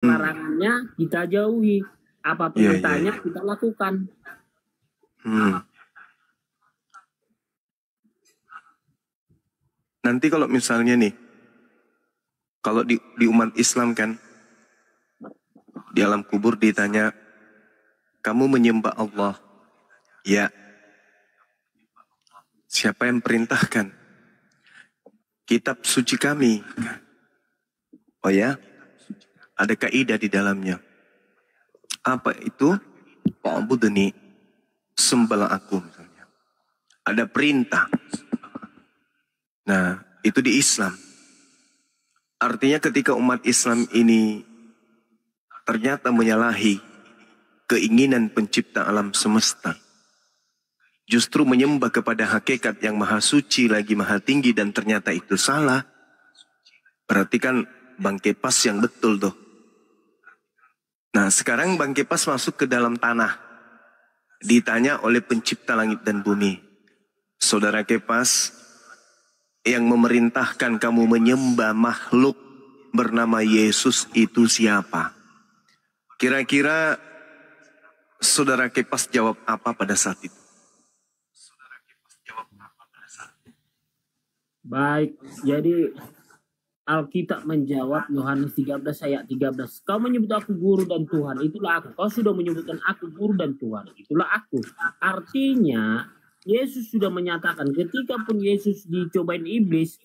larangannya kita jauhi, apa perintahnya kita lakukan. Nanti kalau misalnya nih, kalau di umat Islam kan, di alam kubur ditanya, kamu menyembah Allah? Ya. Siapa yang perintahkan? Kitab suci kami. Oh ya? Ada kaidah di dalamnya. Apa itu? Wa'budni, sembahlah aku misalnya. Ada perintah. Nah, itu di Islam. Artinya ketika umat Islam ini ternyata menyalahi keinginan pencipta alam semesta, justru menyembah kepada hakikat yang maha suci lagi maha tinggi, dan ternyata itu salah, berarti kan Bang Kepas yang betul tuh. Nah sekarang Bang Kepas masuk ke dalam tanah, ditanya oleh pencipta langit dan bumi, saudara Kepas, yang memerintahkan kamu menyembah makhluk bernama Yesus itu siapa? Kira-kira saudara Kepas jawab apa pada saat itu? Baik, jadi Alkitab menjawab Yohanes 13 ayat 13. Kau menyebut aku guru dan Tuhan, itulah aku. Kau sudah menyebutkan aku guru dan Tuhan, itulah aku. Artinya Yesus sudah menyatakan ketika pun Yesus dicobain iblis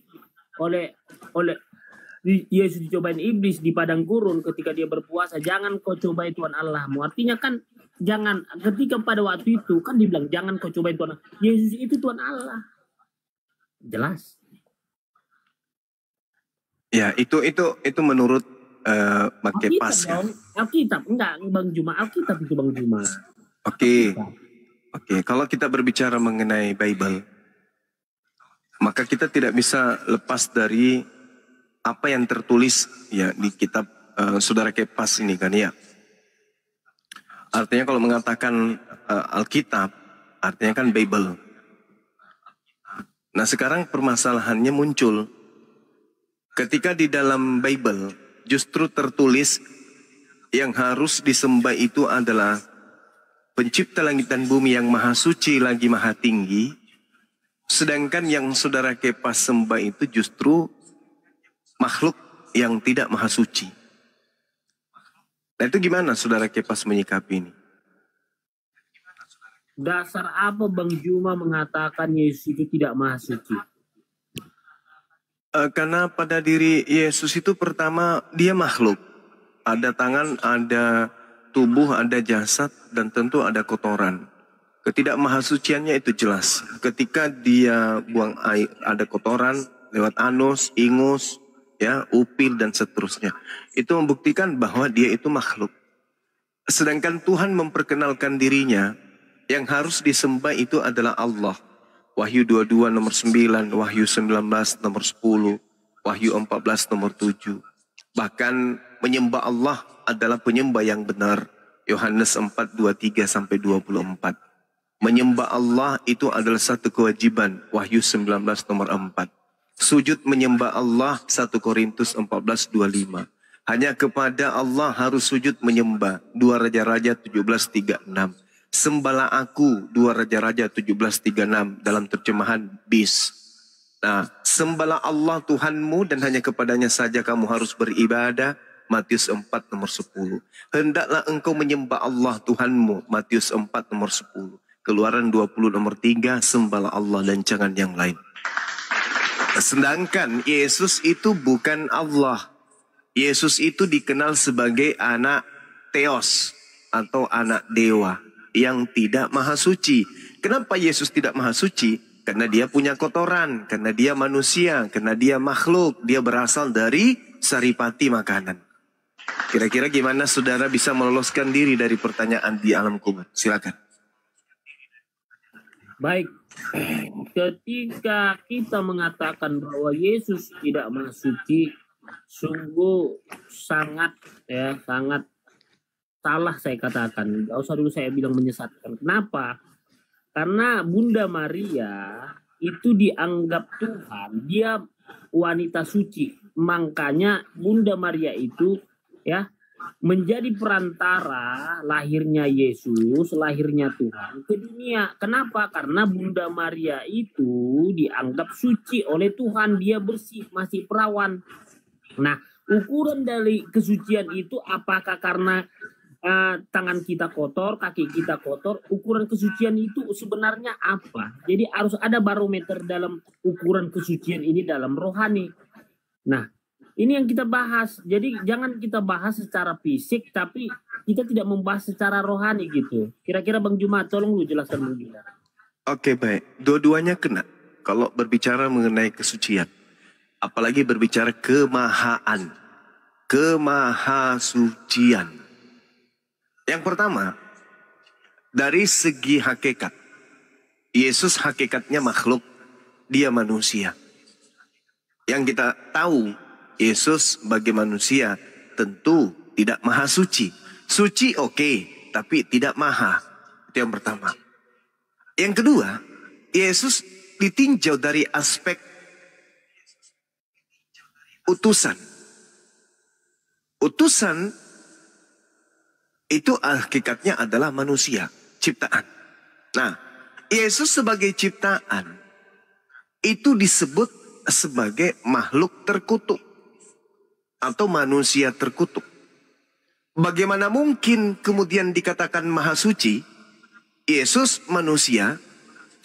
Yesus dicobain iblis di padang gurun ketika dia berpuasa, jangan kau cobai Tuhan Allahmu. Artinya kan jangan, ketika pada waktu itu kan dibilang jangan kau cobai Tuhan Allah. Yesus itu Tuhan Allah. Jelas. Ya, itu menurut Bang Kepas ya. Alkitab, enggak Bang Juma, Alkitab itu Bang Juma. Oke, kalau kita berbicara mengenai Bible, maka kita tidak bisa lepas dari apa yang tertulis ya di kitab saudara Kepas ini kan ya. Artinya kalau mengatakan Alkitab, artinya kan Bible. Nah sekarang permasalahannya muncul ketika di dalam Bible justru tertulis yang harus disembah itu adalah pencipta langit dan bumi yang maha suci lagi maha tinggi. Sedangkan yang saudara Kepas sembah itu justru makhluk yang tidak maha suci. Nah itu gimana saudara Kepas menyikapi ini? Dasar apa Bang Juma mengatakan Yesus itu tidak maha suci? Karena pada diri Yesus itu pertama dia makhluk. Ada tangan, ada tubuh, ada jasad, dan tentu ada kotoran. Ketidakmahasuciannya itu jelas. Ketika dia buang air, ada kotoran lewat anus, ingus, ya, upil dan seterusnya. Itu membuktikan bahwa dia itu makhluk. Sedangkan Tuhan memperkenalkan dirinya, yang harus disembah itu adalah Allah. Wahyu 22 nomor 9, Wahyu 19 nomor 10, Wahyu 14 nomor 7. Bahkan menyembah Allah adalah penyembah yang benar. Yohanes 4, 23 sampai 24. Menyembah Allah itu adalah satu kewajiban. Wahyu 19 nomor 4. Sujud menyembah Allah 1 Korintus 14, 25. Hanya kepada Allah harus sujud menyembah. 2 Raja-Raja 17, 36. Sembahlah aku 2 Raja-Raja 17:36 dalam terjemahan BIS. Nah, sembahlah Allah Tuhanmu dan hanya kepadanya saja kamu harus beribadah. Matius 4 nomor 10. Hendaklah engkau menyembah Allah Tuhanmu. Matius 4 nomor 10. Keluaran 20 nomor 3. Sembahlah Allah dan jangan yang lain. Sedangkan Yesus itu bukan Allah. Yesus itu dikenal sebagai anak Theos atau anak dewa yang tidak maha suci. Kenapa Yesus tidak maha suci? Karena dia punya kotoran, karena dia manusia, karena dia makhluk, dia berasal dari saripati makanan. Kira-kira gimana saudara bisa meloloskan diri dari pertanyaan di alam kubur? Silakan. Baik, ketika kita mengatakan bahwa Yesus tidak maha suci, sungguh sangat salah saya katakan. Gak usah dulu saya bilang menyesatkan. Kenapa? Karena Bunda Maria itu dianggap Tuhan, dia wanita suci. Makanya Bunda Maria itu ya menjadi perantara lahirnya Yesus, lahirnya Tuhan ke dunia. Kenapa? Karena Bunda Maria itu dianggap suci oleh Tuhan, dia bersih, masih perawan. Nah, ukuran dari kesucian itu apakah karena tangan kita kotor, kaki kita kotor? Ukuran kesucian itu sebenarnya apa? Jadi harus ada barometer dalam ukuran kesucian ini dalam rohani. Nah, ini yang kita bahas. Jadi jangan kita bahas secara fisik, tapi kita tidak membahas secara rohani gitu. Kira-kira Bang Juma, tolong lu jelaskan Bang Juma. Oke, baik. Dua-duanya kena. Kalau berbicara mengenai kesucian. Apalagi berbicara kemahaan. Kemahasucian. Yang pertama, dari segi hakikat. Yesus hakikatnya makhluk. Dia manusia. Yang kita tahu, Yesus sebagai manusia tentu tidak maha suci. Suci oke, tapi tidak maha. Itu yang pertama. Yang kedua, Yesus ditinjau dari aspek utusan. Utusan itu hakikatnya adalah manusia, ciptaan. Nah, Yesus sebagai ciptaan itu disebut sebagai makhluk terkutuk atau manusia terkutuk. Bagaimana mungkin kemudian dikatakan maha suci? Yesus manusia,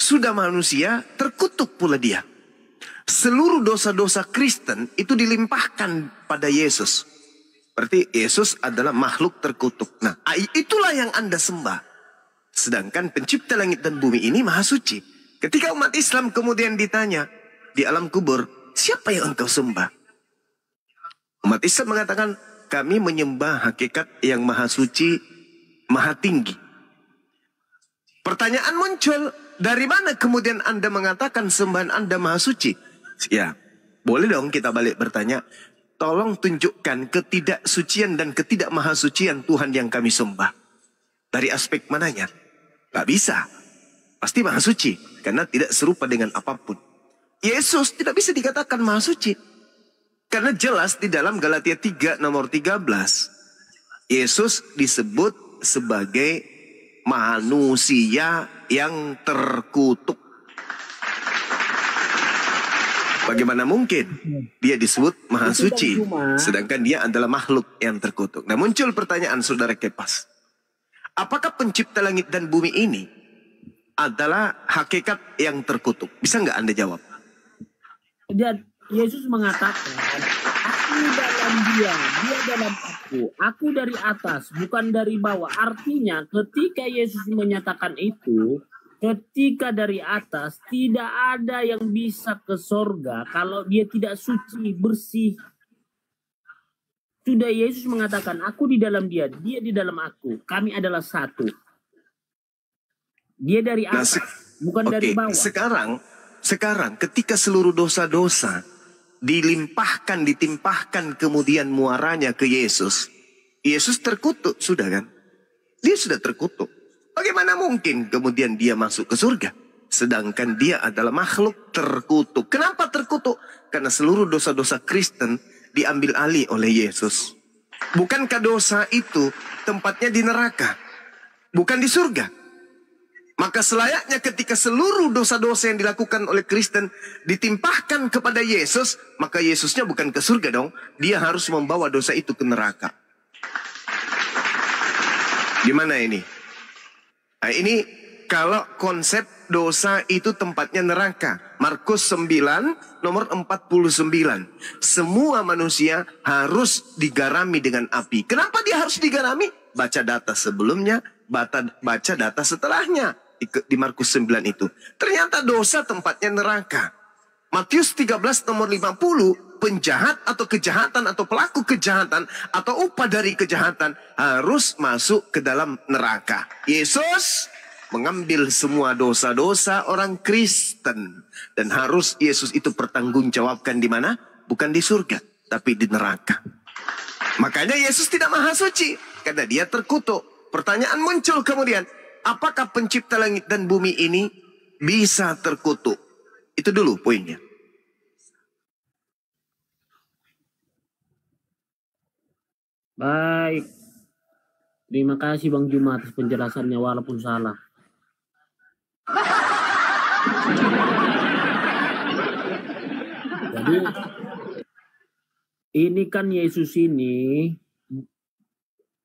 sudah manusia, terkutuk pula dia. Seluruh dosa-dosa Kristen itu dilimpahkan pada Yesus. Berarti Yesus adalah makhluk terkutuk. Nah, itulah yang Anda sembah. Sedangkan pencipta langit dan bumi ini maha suci. Ketika umat Islam kemudian ditanya di alam kubur, siapa yang engkau sembah? Umat Islam mengatakan, kami menyembah hakikat yang maha suci, maha tinggi. Pertanyaan muncul, dari mana kemudian Anda mengatakan sembahan Anda maha suci? Ya, boleh dong kita balik bertanya, tolong tunjukkan ketidaksucian dan ketidakmahasucian Tuhan yang kami sembah. Dari aspek mananya? Gak bisa. Pasti maha suci, karena tidak serupa dengan apapun. Yesus tidak bisa dikatakan maha suci. Karena jelas di dalam Galatia 3 nomor 13. Yesus disebut sebagai manusia yang terkutuk. Bagaimana mungkin dia disebut maha suci, sedangkan dia adalah makhluk yang terkutuk. Nah, muncul pertanyaan saudara Kepas. Apakah pencipta langit dan bumi ini adalah hakikat yang terkutuk? Bisa nggak Anda jawab? Dan Yesus mengatakan, aku dalam dia dalam aku dari atas, bukan dari bawah. Artinya ketika Yesus menyatakan itu, ketika dari atas, tidak ada yang bisa ke sorga kalau dia tidak suci, bersih. Sudah Yesus mengatakan, aku di dalam dia di dalam aku. Kami adalah satu. Dia dari atas, bukan dari bawah. Sekarang ketika seluruh dosa-dosa ditimpahkan kemudian muaranya ke Yesus. Yesus terkutuk, sudah kan? Dia sudah terkutuk. Bagaimana mungkin kemudian dia masuk ke surga? Sedangkan dia adalah makhluk terkutuk. Kenapa terkutuk? Karena seluruh dosa-dosa Kristen diambil alih oleh Yesus. Bukankah dosa itu tempatnya di neraka? Bukan di surga? Maka selayaknya ketika seluruh dosa-dosa yang dilakukan oleh Kristen ditimpahkan kepada Yesus, maka Yesusnya bukan ke surga dong. Dia harus membawa dosa itu ke neraka. Gimana ini? Nah, ini kalau konsep dosa itu tempatnya neraka. Markus 9 nomor 49. Semua manusia harus digarami dengan api. Kenapa dia harus digarami? Baca data sebelumnya, baca data setelahnya. Di Markus 9 itu. Ternyata dosa tempatnya neraka. Matius 13 nomor 50, penjahat atau kejahatan atau pelaku kejahatan atau upah dari kejahatan harus masuk ke dalam neraka. Yesus mengambil semua dosa-dosa orang Kristen. Dan harus Yesus itu pertanggungjawabkan di mana? Bukan di surga, tapi di neraka. Makanya Yesus tidak maha suci, karena dia terkutuk. Pertanyaan muncul kemudian, apakah pencipta langit dan bumi ini bisa terkutuk? Itu dulu poinnya. Baik. Terima kasih Bang Juma atas penjelasannya walaupun salah. Jadi ini kan Yesus ini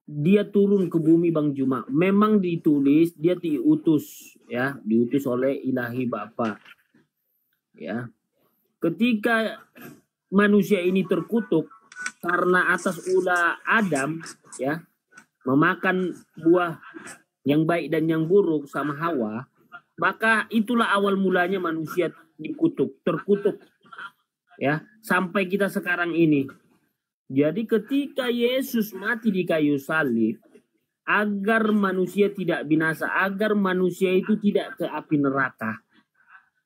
dia turun ke bumi Bang Juma. Memang ditulis dia diutus ya, diutus oleh Ilahi Bapa. Ya. Ketika manusia ini terkutuk karena atas ulah Adam ya memakan buah yang baik dan yang buruk sama Hawa, maka itulah awal mulanya manusia dikutuk, terkutuk ya sampai kita sekarang ini. Jadi ketika Yesus mati di kayu salib agar manusia tidak binasa, agar manusia itu tidak ke api neraka,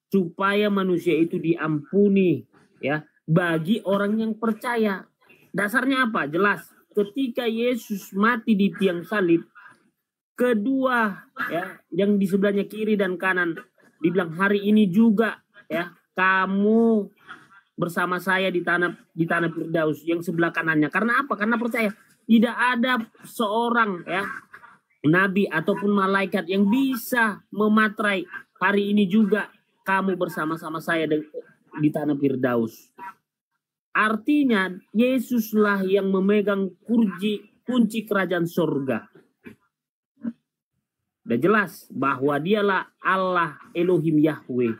supaya manusia itu diampuni ya bagi orang yang percaya. Dasarnya apa? Jelas. Ketika Yesus mati di tiang salib, kedua ya yang di sebelahnya kiri dan kanan dibilang hari ini juga ya kamu bersama saya di tanah Firdaus, yang sebelah kanannya. Karena apa? Karena percaya tidak ada seorang ya nabi ataupun malaikat yang bisa mematrai hari ini juga kamu bersama-sama saya di tanah Firdaus. Artinya Yesuslah yang memegang kunci kerajaan surga. Udah jelas bahwa dialah Allah Elohim Yahweh.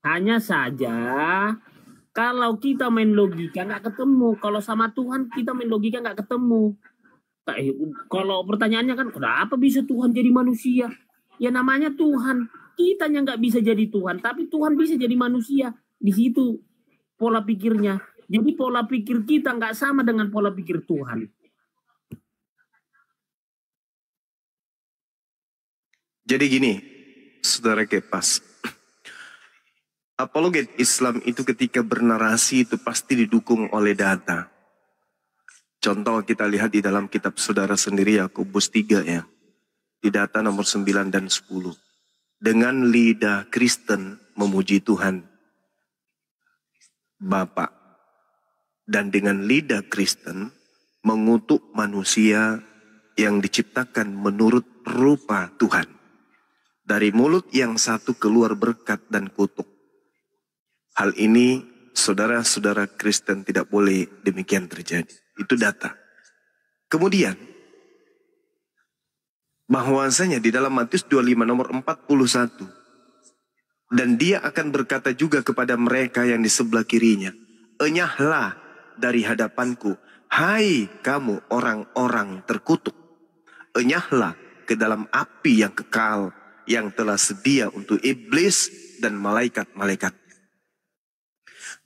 Hanya saja kalau kita main logika nggak ketemu. Kalau sama Tuhan kita main logika nggak ketemu. Kalau pertanyaannya kan kenapa bisa Tuhan jadi manusia? Ya namanya Tuhan. Kita yang nggak bisa jadi Tuhan, tapi Tuhan bisa jadi manusia. Di situ pola pikirnya. Jadi pola pikir kita nggak sama dengan pola pikir Tuhan. Jadi gini, saudara Kepas. Apologet Islam itu ketika bernarasi itu pasti didukung oleh data. Contoh kita lihat di dalam kitab saudara sendiri Yakobus 3 ya. Di data nomor 9 dan 10. Dengan lidah Kristen memuji Tuhan Bapa. Dan dengan lidah Kristen mengutuk manusia yang diciptakan menurut rupa Tuhan. Dari mulut yang satu keluar berkat dan kutuk. Hal ini saudara-saudara Kristen tidak boleh demikian terjadi. Itu data. Kemudian, bahwasanya di dalam Matius 25 nomor 41. Dan dia akan berkata juga kepada mereka yang di sebelah kirinya. Enyahlah dari hadapanku, hai kamu orang-orang terkutuk. Enyahlah ke dalam api yang kekal yang telah sedia untuk iblis dan malaikat-malaikat.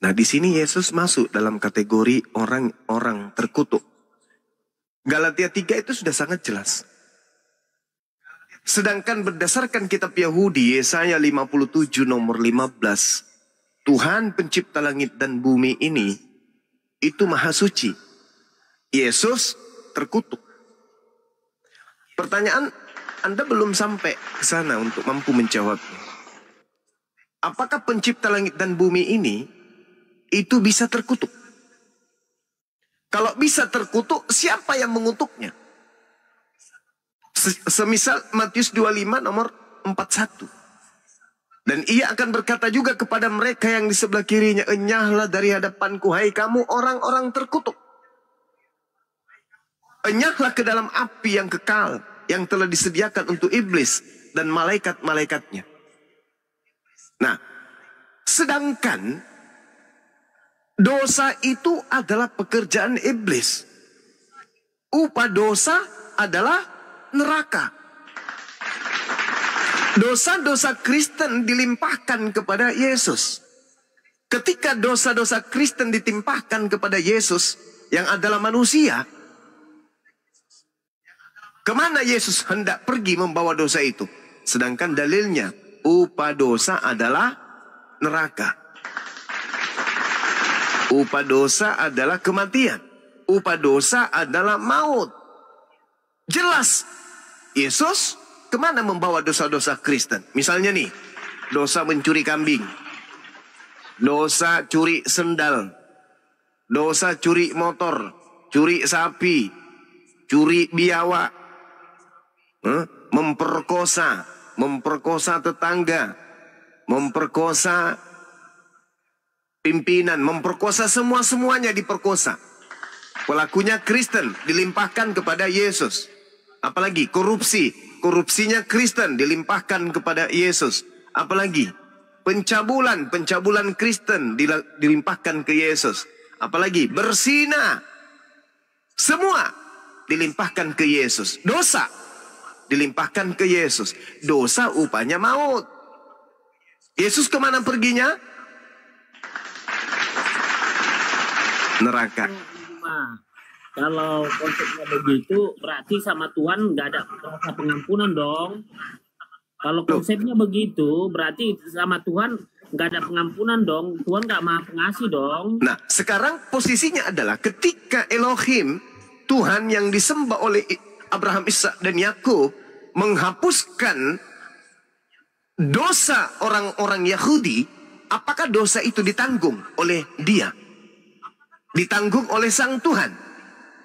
Nah, di sini Yesus masuk dalam kategori orang-orang terkutuk. Galatia 3 itu sudah sangat jelas. Sedangkan berdasarkan kitab Yahudi, Yesaya 57 nomor 15. Tuhan pencipta langit dan bumi ini, itu maha suci. Yesus terkutuk. Pertanyaan, Anda belum sampai ke sana untuk mampu menjawabnya. Apakah pencipta langit dan bumi ini itu bisa terkutuk? Kalau bisa terkutuk, siapa yang mengutuknya? Semisal Matius 25 nomor 41. Dan ia akan berkata juga kepada mereka yang di sebelah kirinya, enyahlah dari hadapanku, hai kamu orang-orang terkutuk. Enyahlah ke dalam api yang kekal, yang telah disediakan untuk iblis dan malaikat-malaikatnya. Nah, sedangkan dosa itu adalah pekerjaan iblis. Upah dosa adalah neraka. Dosa-dosa Kristen dilimpahkan kepada Yesus. Ketika dosa-dosa Kristen ditimpahkan kepada Yesus yang adalah manusia, kemana Yesus hendak pergi membawa dosa itu? Sedangkan dalilnya, upah dosa adalah neraka. Upah dosa adalah kematian. Upah dosa adalah maut. Jelas, Yesus kemana membawa dosa-dosa Kristen? Misalnya nih, dosa mencuri kambing, dosa curi sendal, dosa curi motor, curi sapi, curi biawak, memperkosa tetangga, memperkosa pimpinan, memperkosa semuanya diperkosa. Pelakunya Kristen dilimpahkan kepada Yesus. Apalagi korupsinya Kristen dilimpahkan kepada Yesus. Apalagi pencabulan Kristen dilimpahkan ke Yesus. Apalagi berzina, semua dilimpahkan ke Yesus. Dosa dilimpahkan ke Yesus. Dosa upahnya maut. Yesus kemana perginya? Neraka. Nah, kalau konsepnya begitu, berarti sama Tuhan nggak ada rasa pengampunan dong. Kalau konsepnya begitu, berarti sama Tuhan nggak ada pengampunan dong. Tuhan nggak maha pengasih dong. Nah, sekarang posisinya adalah ketika Elohim, Tuhan yang disembah oleh Abraham, Ishak, dan Yakub, menghapuskan dosa orang-orang Yahudi, apakah dosa itu ditanggung oleh dia? Ditanggung oleh sang Tuhan?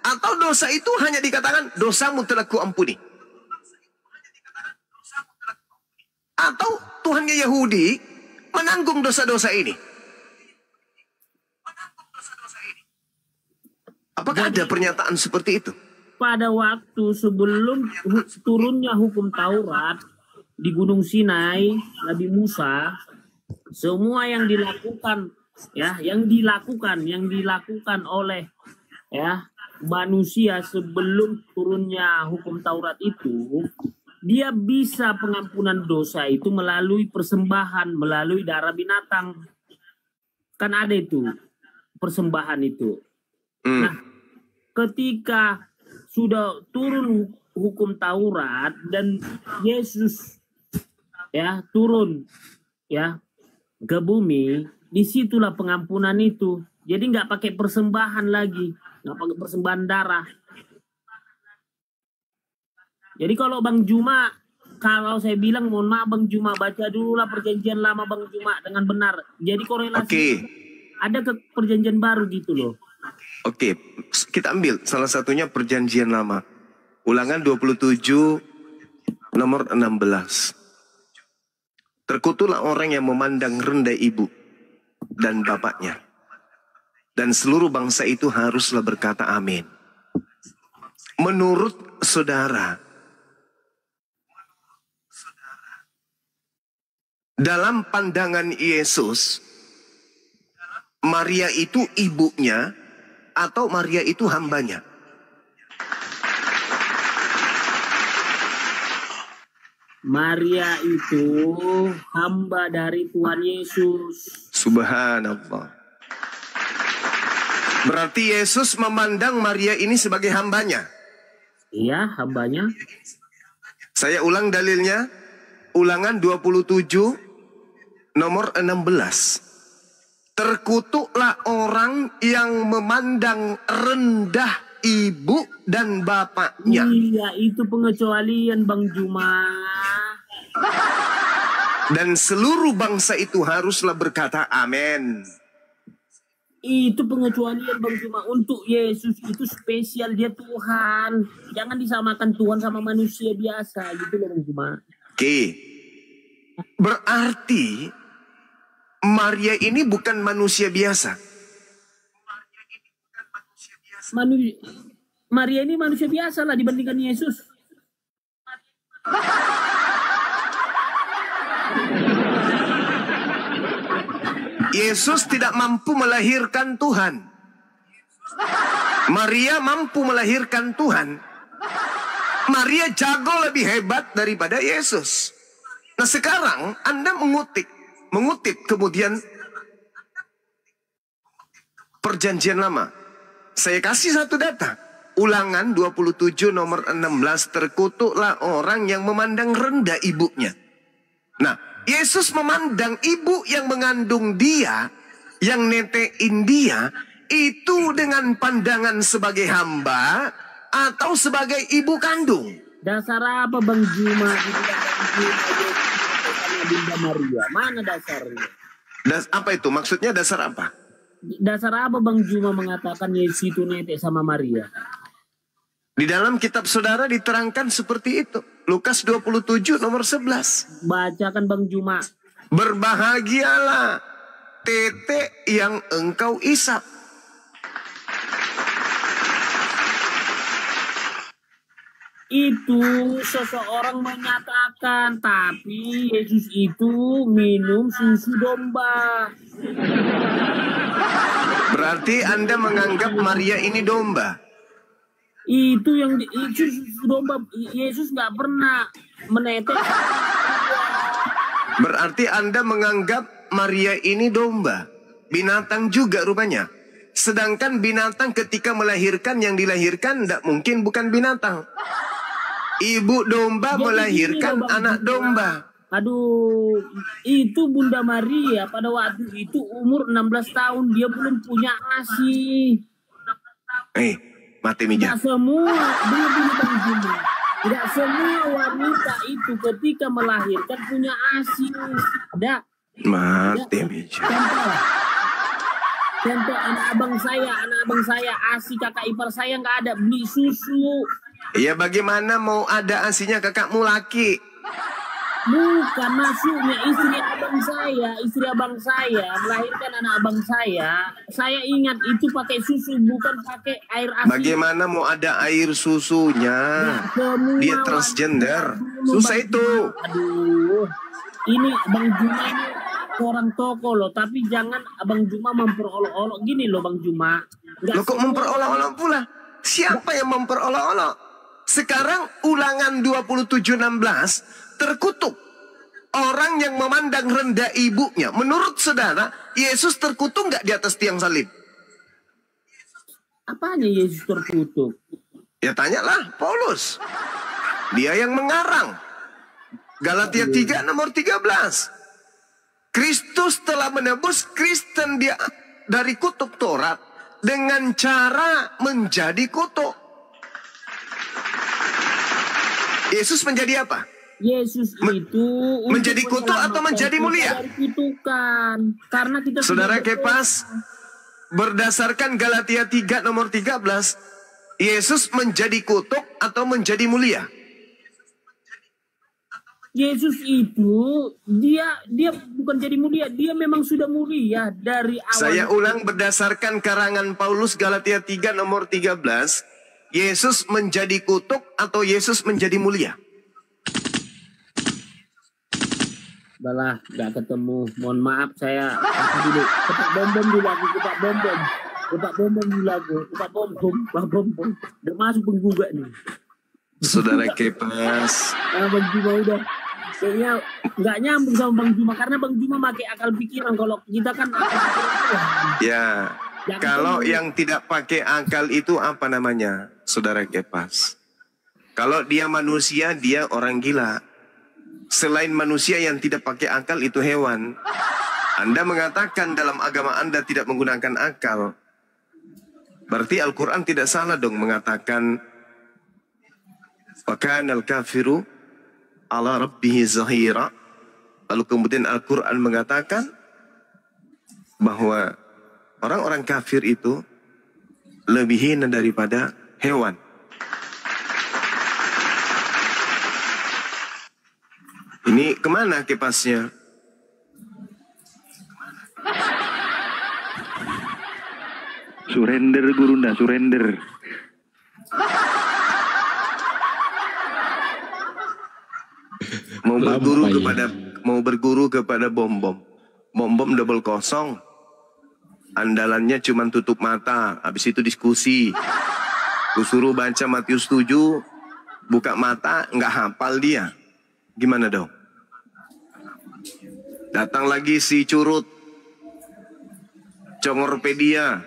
Atau dosa itu hanya dikatakan dosamu telah kuampuni? Atau Tuhannya Yahudi menanggung dosa-dosa ini? Apakah ada pernyataan seperti itu? Pada waktu sebelum turunnya hukum Taurat di Gunung Sinai, Nabi Musa, semua yang dilakukan yang dilakukan oleh manusia sebelum turunnya hukum Taurat itu, dia bisa pengampunan dosa itu melalui persembahan, melalui darah binatang. Kan ada itu persembahan itu. Nah, ketika sudah turun hukum Taurat dan Yesus turun ke bumi, disitulah pengampunan itu. Jadi nggak pakai persembahan lagi, nggak pakai persembahan darah. Jadi kalau Bang Juma, kalau saya bilang mohon maaf Bang Juma, baca dulu lah perjanjian lama Bang Juma dengan benar. Jadi korelasi ada ke perjanjian baru gitu loh. Oke, kita ambil salah satunya perjanjian lama. Ulangan 27 nomor 16. Terkutuklah orang yang memandang rendah ibu dan bapaknya. Dan seluruh bangsa itu haruslah berkata amin. Menurut saudara, dalam pandangan Yesus, Maria itu ibunya atau Maria itu hambanya? Maria itu hamba dari Tuhan Yesus. Subhanallah. Berarti Yesus memandang Maria ini sebagai hambanya? Iya, hambanya. Saya ulang dalilnya. Ulangan 27 nomor 16. Terkutuklah orang yang memandang rendah ibu dan bapaknya. Iya, itu pengecualian Bang Juma. Dan seluruh bangsa itu haruslah berkata amin. Itu pengecualian Bang Juma. Untuk Yesus itu spesial, dia Tuhan. Jangan disamakan Tuhan sama manusia biasa gitu loh Bang Juma. Oke. Berarti Maria ini bukan manusia biasa. Maria ini manusia biasa lah dibandingkan Yesus. Yesus tidak mampu melahirkan Tuhan. Maria mampu melahirkan Tuhan. Maria jago lebih hebat daripada Yesus. Nah sekarang Anda mengutip kemudian perjanjian lama. Saya kasih satu data. Ulangan 27 nomor 16. Terkutuklah orang yang memandang rendah ibunya. Nah, Yesus memandang ibu yang mengandung dia, yang netein dia, itu dengan pandangan sebagai hamba atau sebagai ibu kandung. Dasar apa Bang Juma Bunda Maria? Mana dasarnya? Apa itu? Maksudnya dasar apa? Dasar apa Bang Juma mengatakan Yesus itu netek sama Maria? Di dalam kitab saudara diterangkan seperti itu. Lukas 27 nomor 11. Bacakan Bang Juma. Berbahagialah tete yang engkau isap. Itu seseorang menyatakan, tapi Yesus itu minum susu domba. Berarti Anda menganggap Maria ini domba. Itu susu domba. Yesus nggak pernah menetes. Berarti Anda menganggap Maria ini domba. Binatang juga rupanya. Sedangkan binatang ketika melahirkan, yang dilahirkan tidak mungkin bukan binatang. Ibu domba Jadi melahirkan gini, anak domba. Aduh, itu Bunda Maria pada waktu itu umur 16 tahun. Dia belum punya ASI. Mati meja. Tidak semua, tidak semua wanita itu ketika melahirkan punya ASI. Tidak. Mati meja. Contoh anak abang saya ASI, kakak ipar saya nggak ada, beli susu. Ya bagaimana mau ada asinya kakakmu laki? Bukan, masuknya istri abang saya melahirkan anak abang saya. Saya ingat itu pakai susu, bukan pakai air ASI. Bagaimana mau ada air susunya? Dia transgender. Susah itu. Aduh, ini Bang Juma ini orang toko loh, tapi jangan Abang Juma memperolok-olok gini loh Bang Juma. Loh kok memperolok-olok pula? Siapa yang memperolok-olok? Sekarang Ulangan 27:16 terkutuk orang yang memandang rendah ibunya. Menurut saudara, Yesus terkutuk nggak di atas tiang salib? Apanya Yesus terkutuk? Ya tanyalah Paulus. Dia yang mengarang. Galatia 3 nomor 13. Kristus telah menebus Kristen dia dari kutuk Taurat dengan cara menjadi kutuk. Yesus menjadi apa? Yesus itu menjadi kutuk atau menjadi mulia? Kutukan. Karena kita Saudara Kepas, berdasarkan Galatia 3 nomor 13, Yesus menjadi kutuk atau menjadi mulia? Yesus itu dia bukan jadi mulia, dia memang sudah mulia dari awal. Saya ulang berdasarkan karangan Paulus Galatia 3 nomor 13, Yesus menjadi kutuk atau Yesus menjadi mulia? Balah, nggak ketemu. Mohon maaf saya dulu. Kepak bom dulu aku, kepak bom dulu aku, kepak bom. Udah masuk penggugat nih. Saudara Kepas. Bang Juma udah kayaknya nggak nyambung sama Bang Juma karena Bang Juma pakai akal pikiran, kalau kita kan ya. Kalau yang tidak pakai akal itu apa namanya, Saudara Kepas? Kalau dia manusia, dia orang gila. Selain manusia yang tidak pakai akal itu hewan. Anda mengatakan dalam agama Anda tidak menggunakan akal. Berarti Al-Quran tidak salah dong mengatakan wa kana al-kafiru ala rabbihi zahira. Lalu kemudian Al-Quran mengatakan bahwa orang-orang kafir itu lebih hina daripada hewan. Ini kemana Kepasnya? Surrender Gurunda, surrender. Mau berguru kepada bom-bom. Bom-bom double kosong. Andalannya cuma tutup mata, habis itu diskusi. Kusuruh baca Matius 7, buka mata, nggak hafal dia. Gimana dong? Datang lagi si Curut, Congorpedia,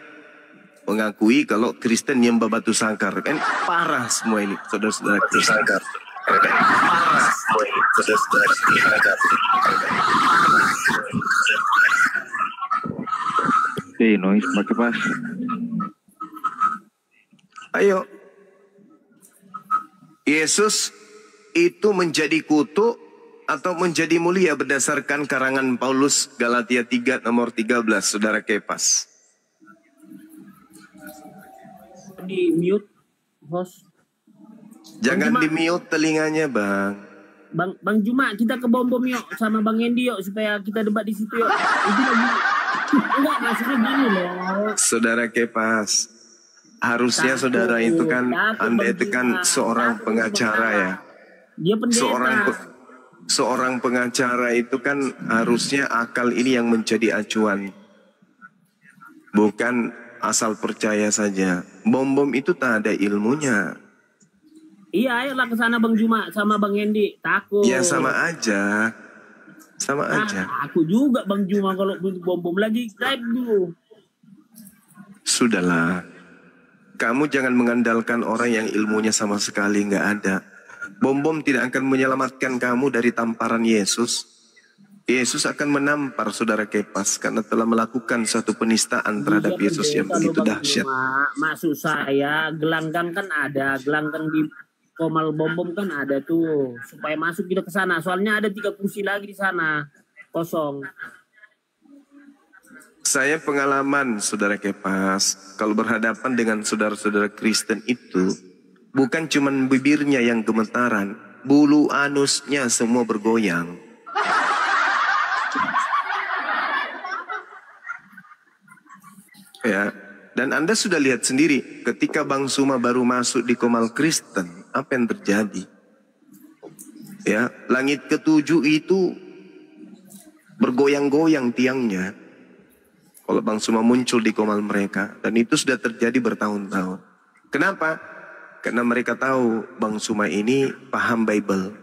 mengakui kalau Kristen yang batu sangkar. Kan parah semua ini, saudara-saudara Kristen. Parah semua ini, saudara-saudara Kristen. Noise pakai pas. Ayo. Yesus itu menjadi kutuk atau menjadi mulia berdasarkan karangan Paulus Galatia 3 nomor 13, saudara Kepas. Di mute, host. Jangan Cuma- di-mute telinganya, Bang. Bang Juma, kita ke Bom Bom yuk sama Bang Endi yuk supaya kita debat di situ yuk. Itu lagi. Enggak, maksudnya gini loh. Saudara Kepas, harusnya Takut, saudara itu kan, takut, Anda Bang itu kan Juma. seorang Takut, pengacara Bang. ya. Dia pendeta. Seorang pengacara itu kan harusnya akal ini yang menjadi acuan. Bukan asal percaya saja. Bom-bom itu tak ada ilmunya. Iya, ayolah ke sana Bang Juma sama Bang Endi. Takut. Ya sama aja. Sama aja. Aku juga Bang Juma kalau Bom Bom lagi live dulu. Sudahlah. Kamu jangan mengandalkan orang yang ilmunya sama sekali nggak ada. Bom-bom tidak akan menyelamatkan kamu dari tamparan Yesus. Yesus akan menampar saudara Kepas karena telah melakukan suatu penistaan terhadap Iya, Yesus yang pendeta begitu loh, Bang dahsyat. Juma. Maksud saya gelanggang kan ada, gelanggang di Komal Bom Bom kan ada tuh supaya masuk kita ke sana. Soalnya ada 3 kursi lagi di sana kosong. Saya pengalaman saudara Kepas, kalau berhadapan dengan saudara-saudara Kristen itu, bukan cuman bibirnya yang gemetaran, bulu anusnya semua bergoyang. Ya, dan Anda sudah lihat sendiri ketika Bang Suma baru masuk di Komal Kristen, apa yang terjadi? Ya, langit ketujuh itu bergoyang-goyang tiangnya. Kalau Bang Suma muncul di Komal mereka, dan itu sudah terjadi bertahun-tahun. Kenapa? Karena mereka tahu Bang Suma ini paham Bible,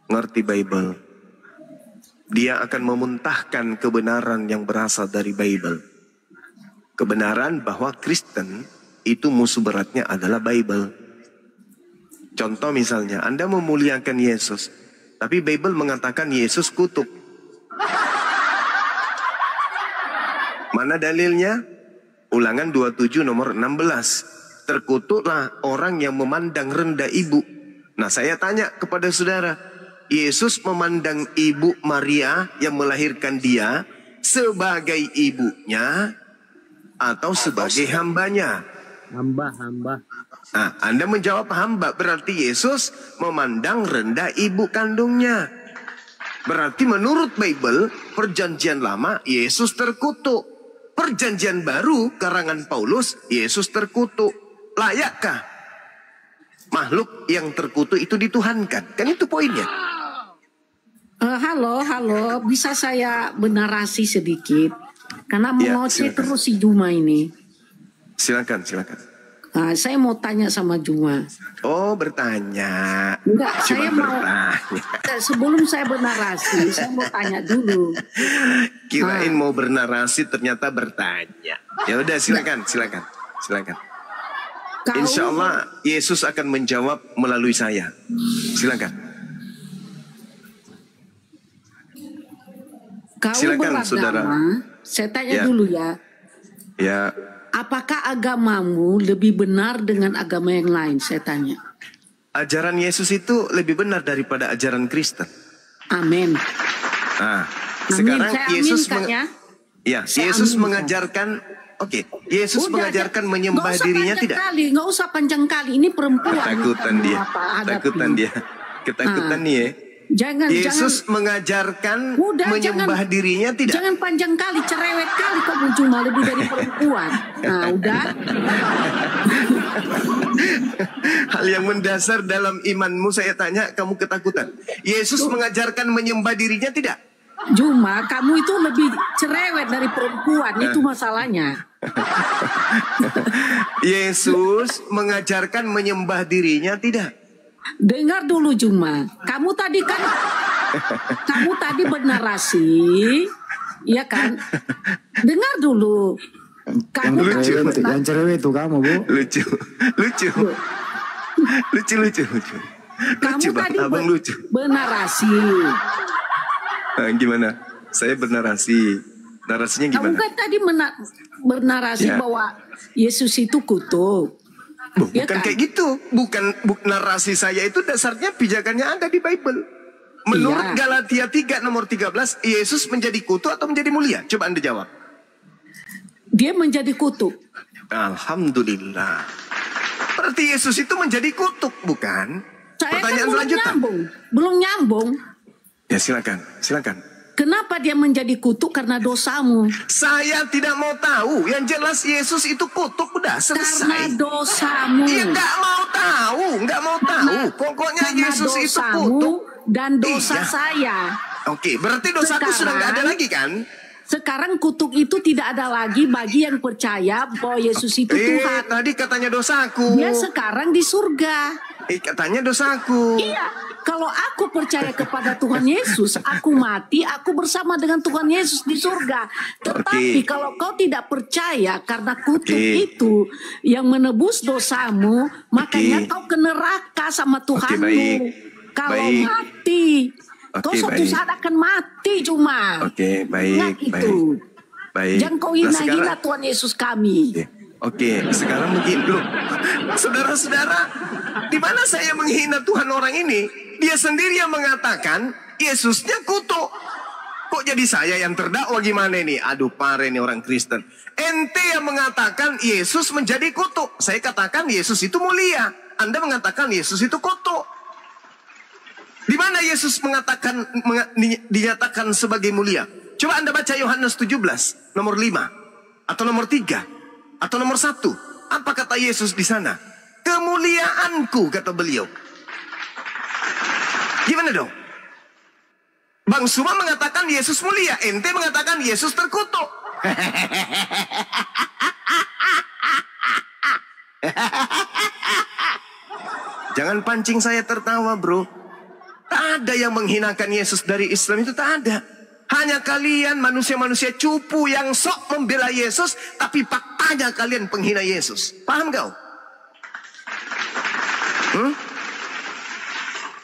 ngerti Bible. Dia akan memuntahkan kebenaran yang berasal dari Bible. Kebenaran bahwa Kristen itu musuh beratnya adalah Bible. Contoh misalnya, Anda memuliakan Yesus, tapi Bible mengatakan Yesus kutuk. Mana dalilnya? Ulangan 27 nomor 16. Terkutuklah orang yang memandang rendah ibu. Nah, saya tanya kepada saudara, Yesus memandang ibu Maria yang melahirkan dia sebagai ibunya atau sebagai hambanya? Hamba. Nah, Anda menjawab hamba, berarti Yesus memandang rendah ibu kandungnya. Berarti menurut Bible, perjanjian lama Yesus terkutuk. Perjanjian baru karangan Paulus, Yesus terkutuk. Layakkah makhluk yang terkutuk itu dituhankan? Kan itu poinnya. Halo, bisa saya bernarasi sedikit? Karena Ya, mengoceh silakan. terus si Juma ini. Silakan. Saya mau tanya sama Juma. Oh, bertanya. Enggak, Cuma saya mau bertanya. sebelum saya bernarasi, saya mau tanya dulu. Kirain mau bernarasi ternyata bertanya. Ya udah, silakan. Kau, Insya Allah Yesus akan menjawab melalui saya. Silakan. kau silakan, beragama, saudara. saya tanya Ya. dulu ya. Ya, Apakah agamamu lebih benar dengan agama yang lain? Saya tanya. ajaran Yesus itu lebih benar daripada ajaran Kristen. Amin. Nah, Amin. sekarang Saya Yesus aminkan ya. Ya, Saya Yesus aminkan. mengajarkan, Yesus Udah, mengajarkan nggak menyembah usah dirinya panjang tidak? Kali, nggak usah panjang kali. Ini perempuan. Ketakutan yang dia. kamu hadapi. Ketakutan nih ya. Jangan, Yesus jangan. mengajarkan Udah, menyembah dirinya tidak? Jangan panjang kali, cerewet kali kamu cuma lebih dari perempuan. Nah, udah. Hal yang mendasar dalam imanmu saya tanya, kamu ketakutan. Yesus mengajarkan menyembah dirinya tidak? Cuma kamu itu lebih cerewet dari perempuan, itu masalahnya. Yesus mengajarkan menyembah dirinya tidak? Dengar dulu Juma, kamu tadi bernarasi, iya kan? Dengar dulu. Kamu Yang cerewet itu kamu, Bu. Lucu. Kamu tadi Abang lucu. bernarasi. Gimana? Saya bernarasi. Narasinya Kamu gimana? kan tadi bernarasi Ya. bahwa Yesus itu kutuk. Ya Bukan kan? kayak gitu. Bukan narasi saya itu dasarnya pijakannya ada di Bible. Menurut Iya. Galatia 3 nomor 13, Yesus menjadi kutuk atau menjadi mulia? Coba Anda jawab. Dia menjadi kutuk. Alhamdulillah. Berarti Yesus itu menjadi kutuk, bukan? Saya Pertanyaan kan selanjutnya. belum nyambung. Ya silakan, silakan. Kenapa dia menjadi kutuk? Karena dosamu. Saya tidak mau tahu. Yang jelas Yesus itu kutuk, udah Karena selesai. dosamu. Iya, nggak mau tahu, nggak mau tahu. Pokoknya Karena Yesus itu dosamu kutuk. dan dosa Iya. saya. Oke, berarti dosaku sudah nggak ada lagi kan? Sekarang kutuk itu tidak ada lagi bagi yang percaya bahwa Yesus itu Tuhan. Tadi katanya dosaku. Dia sekarang di surga. Katanya dosaku. Iya, kalau aku percaya kepada Tuhan Yesus, aku mati, aku bersama dengan Tuhan Yesus di surga. Tetapi kalau kau tidak percaya karena kutuk itu yang menebus dosamu, makanya kau ke neraka sama Tuhanmu. Baik. Kalau Baik. mati, kau suatu baik. saat akan mati cuma. Oke, baik, Ingat itu. baik. Jangan kau Nah, hina-hina sekarang- Tuhan Yesus kami. Oke, sekarang begini loh. Saudara-saudara, di mana saya menghina Tuhan orang ini? Dia sendiri yang mengatakan Yesusnya kutuk. Kok jadi saya yang terdakwa gimana ini? Aduh, pare nih orang Kristen. Ente yang mengatakan Yesus menjadi kutuk. Saya katakan Yesus itu mulia. Anda mengatakan Yesus itu kutuk. Di mana Yesus mengatakan dinyatakan sebagai mulia? Coba Anda baca Yohanes 17, nomor 5 atau nomor 3. Atau nomor 1. Apa kata Yesus di sana? Kemuliaanku, kata beliau. Gimana dong? Bang Suma mengatakan Yesus mulia. Ente mengatakan Yesus terkutuk. Jangan pancing saya tertawa, bro. Tak ada yang menghinakan Yesus dari Islam, itu tak ada. Hanya kalian manusia-manusia cupu yang sok membela Yesus, tapi faktanya kalian penghina Yesus. Paham kau?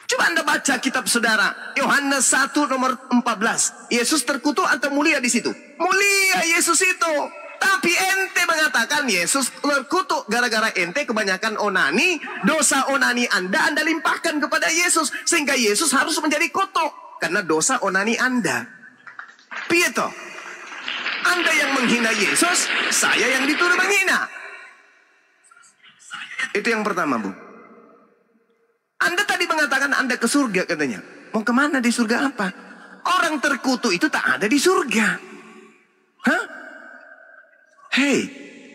Coba Anda baca kitab saudara. Yohanes 1 nomor 14. Yesus terkutuk atau mulia di situ? Mulia Yesus itu. Tapi ente mengatakan Yesus terkutuk gara-gara ente kebanyakan onani. Dosa onani Anda limpahkan kepada Yesus. Sehingga Yesus harus menjadi kutuk. Karena dosa onani Anda. Pietro, Anda yang menghina Yesus, saya yang dituduh menghina. Itu yang pertama, Bu. Anda tadi mengatakan Anda ke surga katanya. Mau kemana di surga apa? Orang terkutuk itu tak ada di surga. Hah? Hei,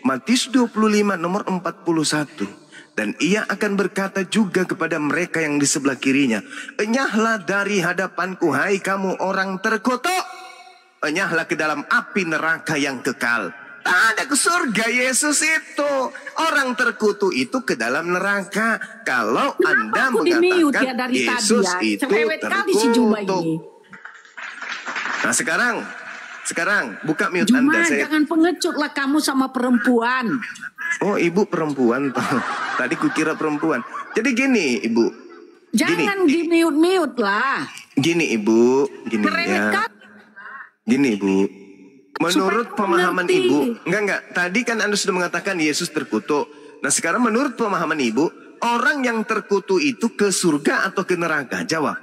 Matius 25 nomor 41. Dan ia akan berkata juga kepada mereka yang di sebelah kirinya, enyahlah dari hadapanku, hai kamu orang terkutuk. Enyahlah ke dalam api neraka yang kekal. Tak ada ke surga Yesus itu. Orang terkutuk itu ke dalam neraka. Kalau Anda aku di-mute mengatakan ya dari Yesus tadi ya? itu Cerewet kali si Juma terkutuk. ini. Nah sekarang buka mute Juma, Anda. jangan pengecut lah kamu sama perempuan. Oh, ibu perempuan toh. Tadi kukira perempuan. Jadi gini, ibu. Jangan di-mute-mute lah. Gini, ibu. Gini Cerewet ya. kali. Gini, Bu. Menurut Supaya pemahaman mengerti. Ibu, enggak. Tadi kan Anda sudah mengatakan Yesus terkutuk. Nah, sekarang menurut pemahaman Ibu, orang yang terkutuk itu ke surga atau ke neraka? Jawab.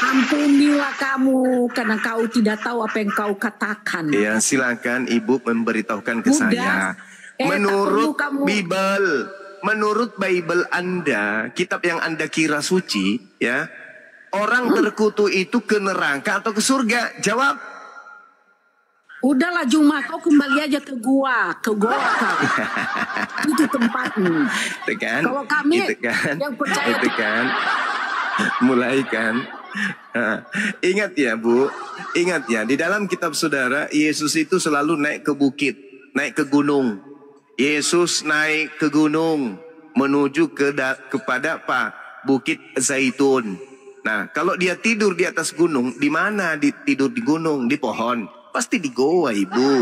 Ampunilah kamu karena kau tidak tahu apa yang kau katakan. Ya, silakan Ibu memberitahukan ke Udah. saya. Tak Menurut perlu kamu. Bible Anda, kitab yang Anda kira suci, ya. Orang terkutuk itu ke neraka atau ke surga? Jawab. Udahlah Juma, kau kembali aja ke gua kau. Itu tempatmu. Itu kan? Kalau kami Itu kan? yang percaya Itu kan? Mulai kan? Ingat ya, Bu. Ingat ya, di dalam kitab saudara, Yesus itu selalu naik ke bukit, naik ke gunung. Yesus naik ke gunung menuju kepada apa? Bukit Zaitun. Nah, kalau dia tidur di atas gunung, di mana tidur di gunung? Di pohon. Pasti di goa, Ibu.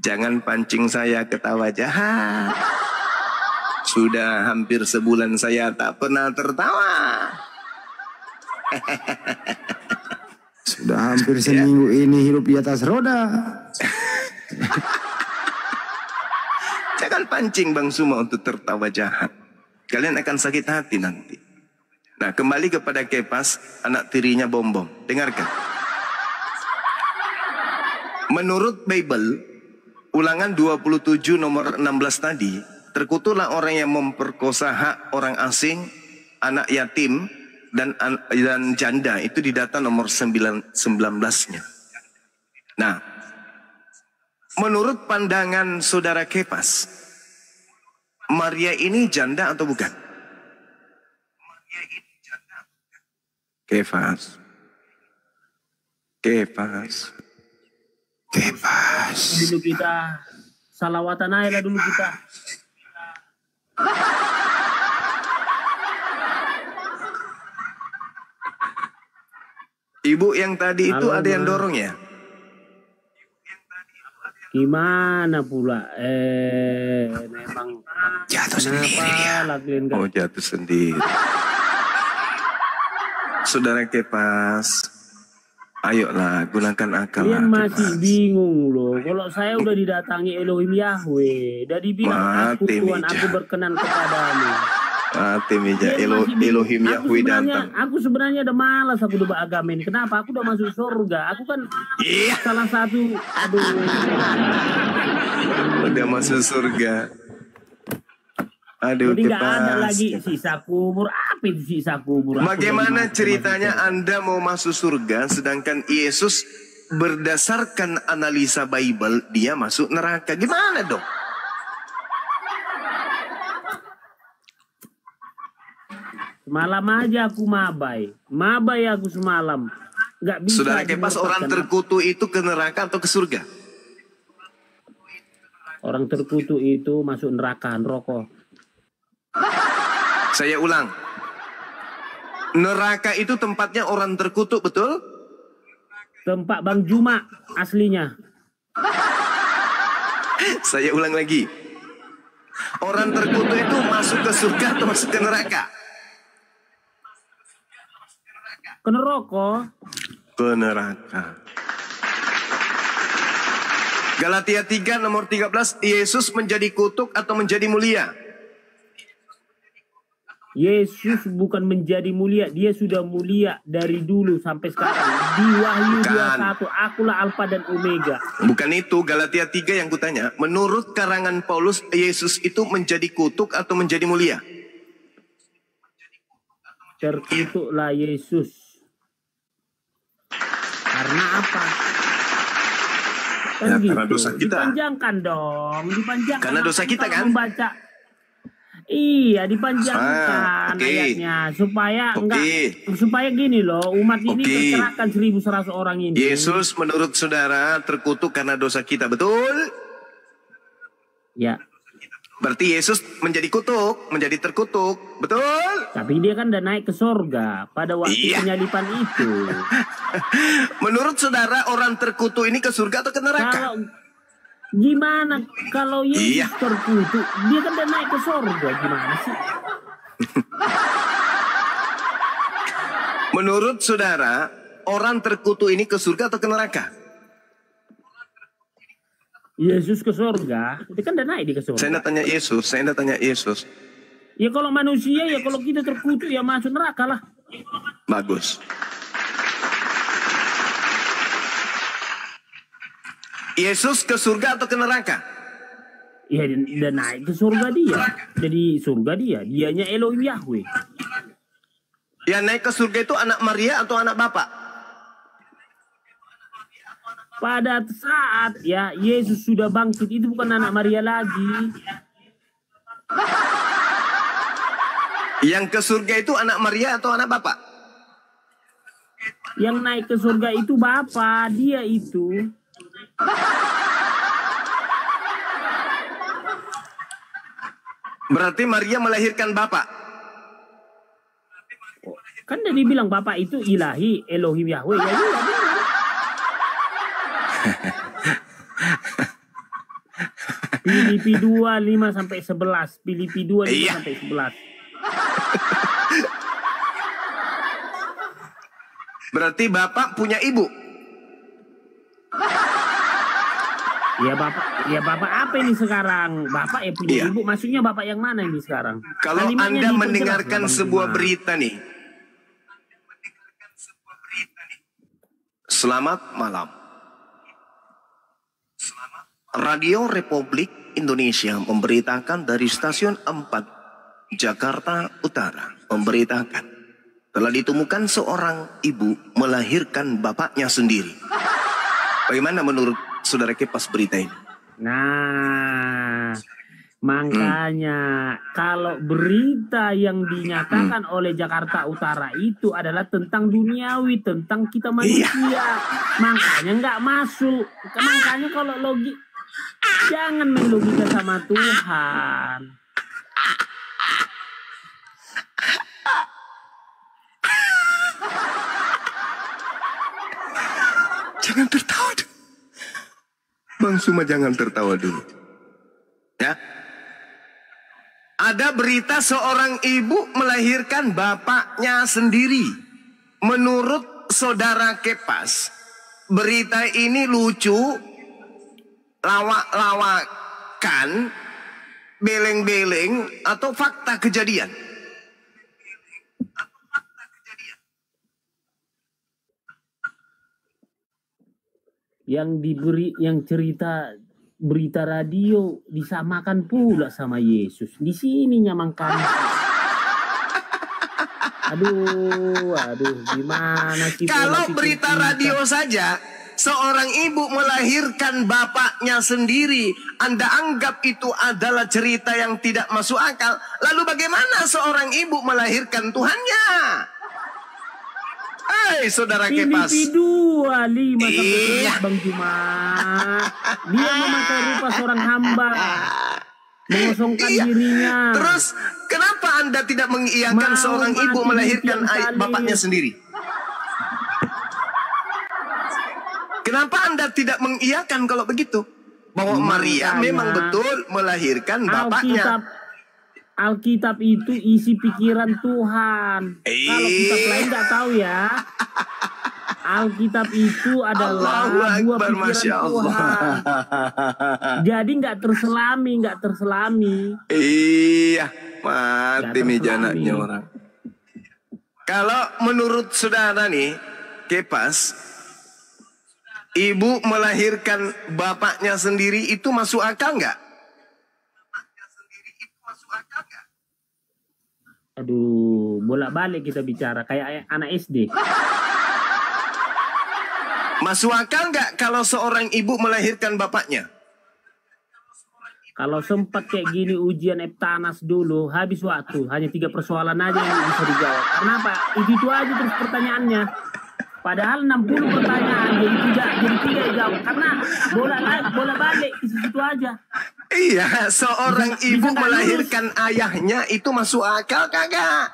Jangan pancing saya ketawa jahat. Sudah hampir sebulan saya tak pernah tertawa. Sudah hampir seminggu ini hidup di atas roda. Jangan pancing Bang Suma untuk tertawa jahat. Kalian akan sakit hati nanti. Nah, kembali kepada Kepas, anak tirinya Bom Bom. Dengarkan. Menurut Bible, Ulangan 27 nomor 16 tadi, terkutuklah orang yang memperkosa hak orang asing, anak yatim, dan janda. Itu di data nomor 19-nya. Nah, menurut pandangan saudara Kepas, Maria ini janda atau bukan? Kepas. Dulu kita salawatan aja lah dulu kita. Ibu yang tadi itu Halo, ada yang Ma. dorong ya? Gimana pula? Memang Jatuh sendiri dia. lakuin Oh, jatuh sendiri. Saudara Kepas, ayolah gunakan akal. Kalian lah, masih Kepas. bingung loh. Kalau saya udah didatangi Elohim Yahweh, dan dibilang aku Mati, Tuhan, Mija. aku berkenan kepadamu. Mati meja Kalian masih bingung. Elohim Yahweh datang. Aku sebenarnya udah malas aku udah beragama ini. Kenapa? Aku udah masuk surga. Aku kan Iya, salah satu. Aduh. udah masuk surga. Aduh, Jadi nggak ada Kepas. lagi sisa kubur. Apa itu sisa kubur? Aku Bagaimana udah ceritanya masuk surga. Anda mau masuk surga sedangkan Yesus berdasarkan analisa Bible dia masuk neraka? Gimana dong? Semalam aja aku mabai aku semalam. Nggak bisa. Saudara Kepas, orang dimurtadkan. terkutuk itu ke neraka atau ke surga? Orang terkutuk itu masuk neraka, rokok. Saya ulang. Neraka itu tempatnya orang terkutuk, betul? Tempat Bang Juma aslinya. Saya ulang lagi. Orang terkutuk itu masuk ke surga atau masuk ke neraka? Kena rokok. Ke neraka. Galatia 3 nomor 13, Yesus menjadi kutuk atau menjadi mulia? Yesus bukan menjadi mulia, dia sudah mulia dari dulu sampai sekarang. Di Wahyu Bukan. 21, akulah Alfa dan Omega. Bukan itu, Galatia 3 yang kutanya. Menurut karangan Paulus, Yesus itu menjadi kutuk atau menjadi mulia? Terkutuklah Yesus. Karena apa? Kan Ya, karena dosa kita. Dipanjangkan dong, dipanjangkan. Karena dosa kita, Kalau kan? Membaca. Iya, dipanjangkan Oke. ayatnya supaya Oke. enggak supaya gini loh, umat ini Oke. tercerahkan 1.100 orang ini. Yesus menurut saudara terkutuk karena dosa kita, betul? Ya, Berarti Yesus menjadi kutuk, menjadi terkutuk, betul? tapi dia kan udah naik ke sorga pada waktu Iya. penyalipan itu. Menurut saudara orang terkutuk ini ke surga atau ke neraka? Kalau gimana kalau Yesus Iya. terkutuk, dia kan udah naik ke sorga, gimana sih? Menurut saudara orang terkutuk ini ke surga atau ke neraka? Yesus ke sorga, dia kan udah naik di ke sorga. Saya tidak tanya Yesus, saya tidak tanya Yesus. Ya kalau manusia, ya kalau kita terkutuk ya masuk neraka lah. Bagus. Yesus ke surga atau ke neraka? Ya udah naik ke surga dia. Jadi surga dia, dianya Elohim Yahweh. Yang naik ke surga itu anak Maria atau anak Bapak? Pada saat ya Yesus sudah bangkit, itu bukan anak Maria lagi. Yang ke surga itu anak Maria atau anak Bapak? Yang naik ke surga itu Bapa, dia itu. Berarti Maria melahirkan Bapak. Kan dia dibilang Bapak itu ilahi, Elohim Yahweh. Ya, iya, benar. Filipi 2, 5 sampai 11. Filipi 2, 5 Iya. sampai 11. Berarti Bapak punya ibu. Ya Bapak apa ini sekarang? Bapak ya punya Iya. ibu, maksudnya Bapak yang mana ini sekarang? Kalau Kalimatnya Anda diperjelas mendengarkan dalam sebuah Jemaat. berita nih. Selamat malam. Radio Republik Indonesia memberitakan dari stasiun 4 Jakarta Utara memberitakan telah ditemukan seorang ibu melahirkan bapaknya sendiri. Bagaimana menurut saudara Kepas berita ini? Nah, makanya kalau berita yang dinyatakan oleh Jakarta Utara itu adalah tentang duniawi, tentang kita manusia, makanya nggak masuk. Makanya kalau jangan main logika sama Tuhan. Jangan tertawa dulu. Bang Suma, jangan tertawa dulu. Ya. Ada berita seorang ibu melahirkan bapaknya sendiri. Menurut saudara Kepas, berita ini lucu, lawak-lawakan, beleng-beleng, atau fakta kejadian? Yang cerita berita radio disamakan pula sama Yesus. Di sini nyamangkan. Aduh, gimana sih? Kalau berita radio saja, seorang ibu melahirkan bapaknya sendiri, Anda anggap itu adalah cerita yang tidak masuk akal. Lalu bagaimana seorang ibu melahirkan Tuhannya? Hai, saudara Kepas. Individu 5 sampai Bang Juma. Dia memakai rupa seorang hamba, mengosongkan dirinya. Terus kenapa Anda tidak mengiyakan seorang ibu melahirkan bapaknya sendiri? Kenapa Anda tidak mengiyakan kalau begitu? Bahwa Maria memang betul melahirkan bapaknya. Alkitab itu isi pikiran Tuhan. Kalau kitab lain nggak tahu ya. Alkitab itu adalah buah pikiran Tuhan. Jadi nggak terselami. Iya, mati mejananya orang. Kalau menurut saudara nih, Kepas, ibu melahirkan bapaknya sendiri itu masuk akal nggak? Aduh, bolak-balik kita bicara kayak anak SD. Masuk akal nggak kalau seorang ibu melahirkan bapaknya? Kalau sempat kayak gini ujian Eptanas dulu, habis waktu. Hanya 3 persoalan aja yang bisa dijawab. Kenapa? Itu aja terus pertanyaannya. Padahal 60 pertanyaan jadi 3 jawab. Karena bola-balik di situ aja. Iya, seorang ibu melahirkan ayahnya itu masuk akal kagak?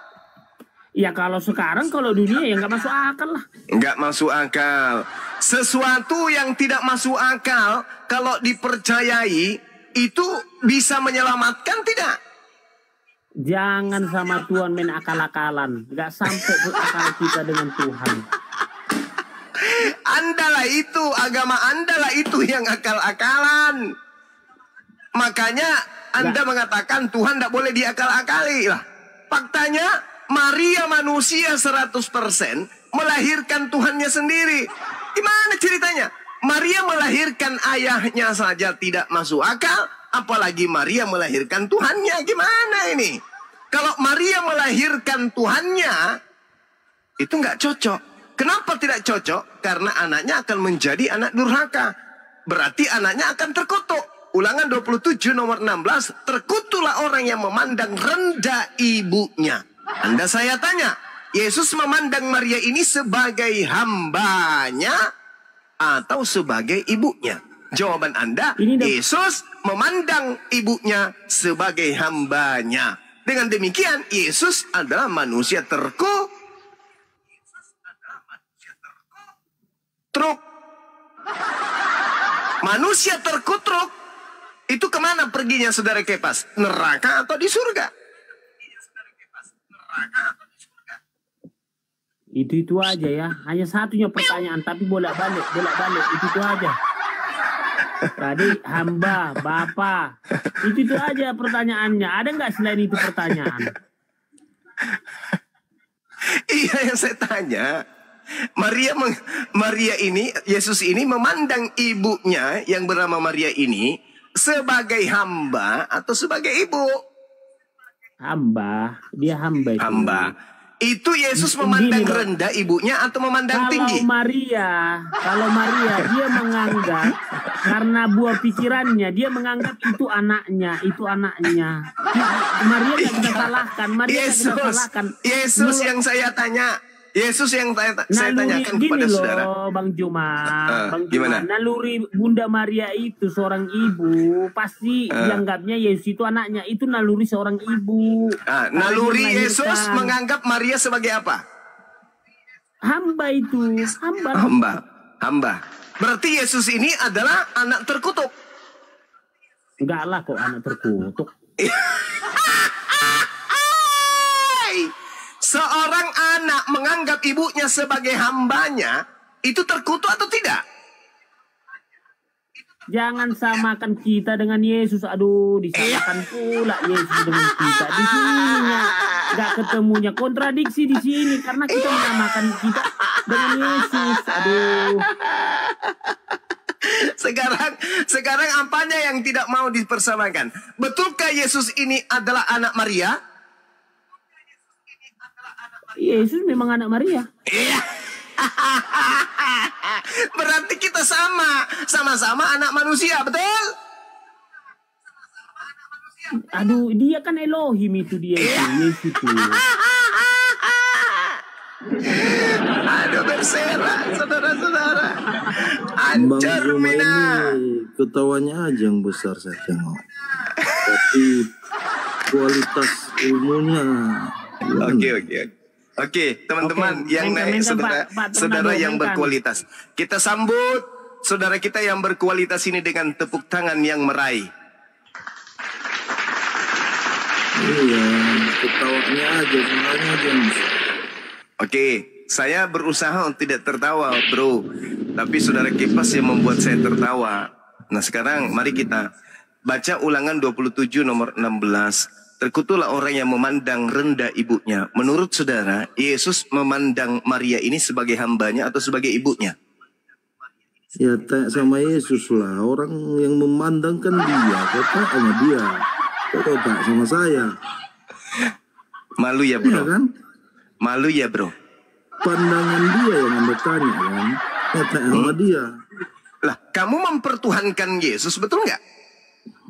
Ya kalau sekarang, kalau dunia ya nggak masuk akal lah. Nggak masuk akal. Sesuatu yang tidak masuk akal kalau dipercayai itu bisa menyelamatkan tidak? Jangan sama Tuhan main akal-akalan. Nggak sampai akal kita dengan Tuhan. Andalah itu, agama Andalah itu yang akal-akalan. Makanya Anda mengatakan Tuhan tidak boleh diakal-akali lah. Faktanya Maria manusia 100% melahirkan Tuhannya sendiri. Gimana ceritanya? Maria melahirkan ayahnya saja tidak masuk akal, apalagi Maria melahirkan Tuhannya. Gimana ini? Kalau Maria melahirkan Tuhannya, itu nggak cocok. Kenapa tidak cocok? Karena anaknya akan menjadi anak durhaka. Berarti anaknya akan terkutuk. Ulangan 27 nomor 16, terkutuklah orang yang memandang rendah ibunya. Anda saya tanya, Yesus memandang Maria ini sebagai hambanya atau sebagai ibunya? Jawaban Anda, Yesus memandang ibunya sebagai hambanya. Dengan demikian, Yesus adalah manusia terkutuk. Manusia terkutuk. Itu kemana perginya saudara Kepas? Neraka atau di surga? Itu aja ya. Hanya satunya pertanyaan, tapi bolak-balik itu aja. Tadi hamba, bapa, itu aja pertanyaannya. Ada nggak selain itu pertanyaan? Iya, yang saya tanya, Maria ini, Yesus ini memandang ibunya yang bernama Maria ini sebagai hamba atau sebagai ibu? Hamba, dia hamba itu. Hamba. Itu Yesus memandang Gini, rendah ibunya atau memandang tinggi? Kalau Maria dia menganggap karena buah pikirannya dia menganggap itu anaknya. Maria nggak bisa salahkan. Yesus yang saya tanya. Yesus yang saya tanyakan kepada saudara. Bang Juma, gimana? Naluri Bunda Maria itu seorang ibu, pasti dianggapnya Yesus itu anaknya. Itu naluri seorang ibu. Naluri Yesus menganggap Maria sebagai apa? Hamba itu, hamba. Berarti Yesus ini adalah anak terkutuk. Enggak lah kok anak terkutuk. Seorang anak menganggap ibunya sebagai hambanya, itu terkutuk atau tidak? Jangan samakan kita dengan Yesus. Aduh, disamakan pula Yesus dengan kita. Di sini nggak ketemunya kontradiksi di sini karena kita menamakan kita dengan Yesus. Aduh. Sekarang apanya yang tidak mau dipersamakan? Betulkah Yesus ini adalah anak Maria? Yesus memang anak Maria. Iya. Berarti kita sama-sama anak manusia, betul? Aduh, dia kan Elohim itu dia. Yesus itu. Aduh, berserak, saudara-saudara. Bang Ancur Juma mina. ini ketawanya aja yang besar saya tengok. Tapi kualitas ilmunya. Oke, teman-teman yang naik, saudara yang berkualitas. Kita sambut saudara kita yang berkualitas ini dengan tepuk tangan yang meraih. Iya, ketawanya aja, semuanya aja yang besar. Oke, saya berusaha untuk tidak tertawa, bro. Tapi saudara Kipas yang membuat saya tertawa. Nah, sekarang mari kita baca Ulangan 27 nomor 16. Terkutuklah orang yang memandang rendah ibunya. Menurut saudara, Yesus memandang Maria ini sebagai hambanya atau sebagai ibunya? Ya, tanya sama Yesus lah. Orang yang memandang kan dia. Kata sama dia. Kok tak sama saya? Malu ya, bro? Iya kan? Malu ya, bro? Pandangan dia yang Anda tanya kan? Kata sama dia. Lah, kamu mempertuhankan Yesus, betul nggak?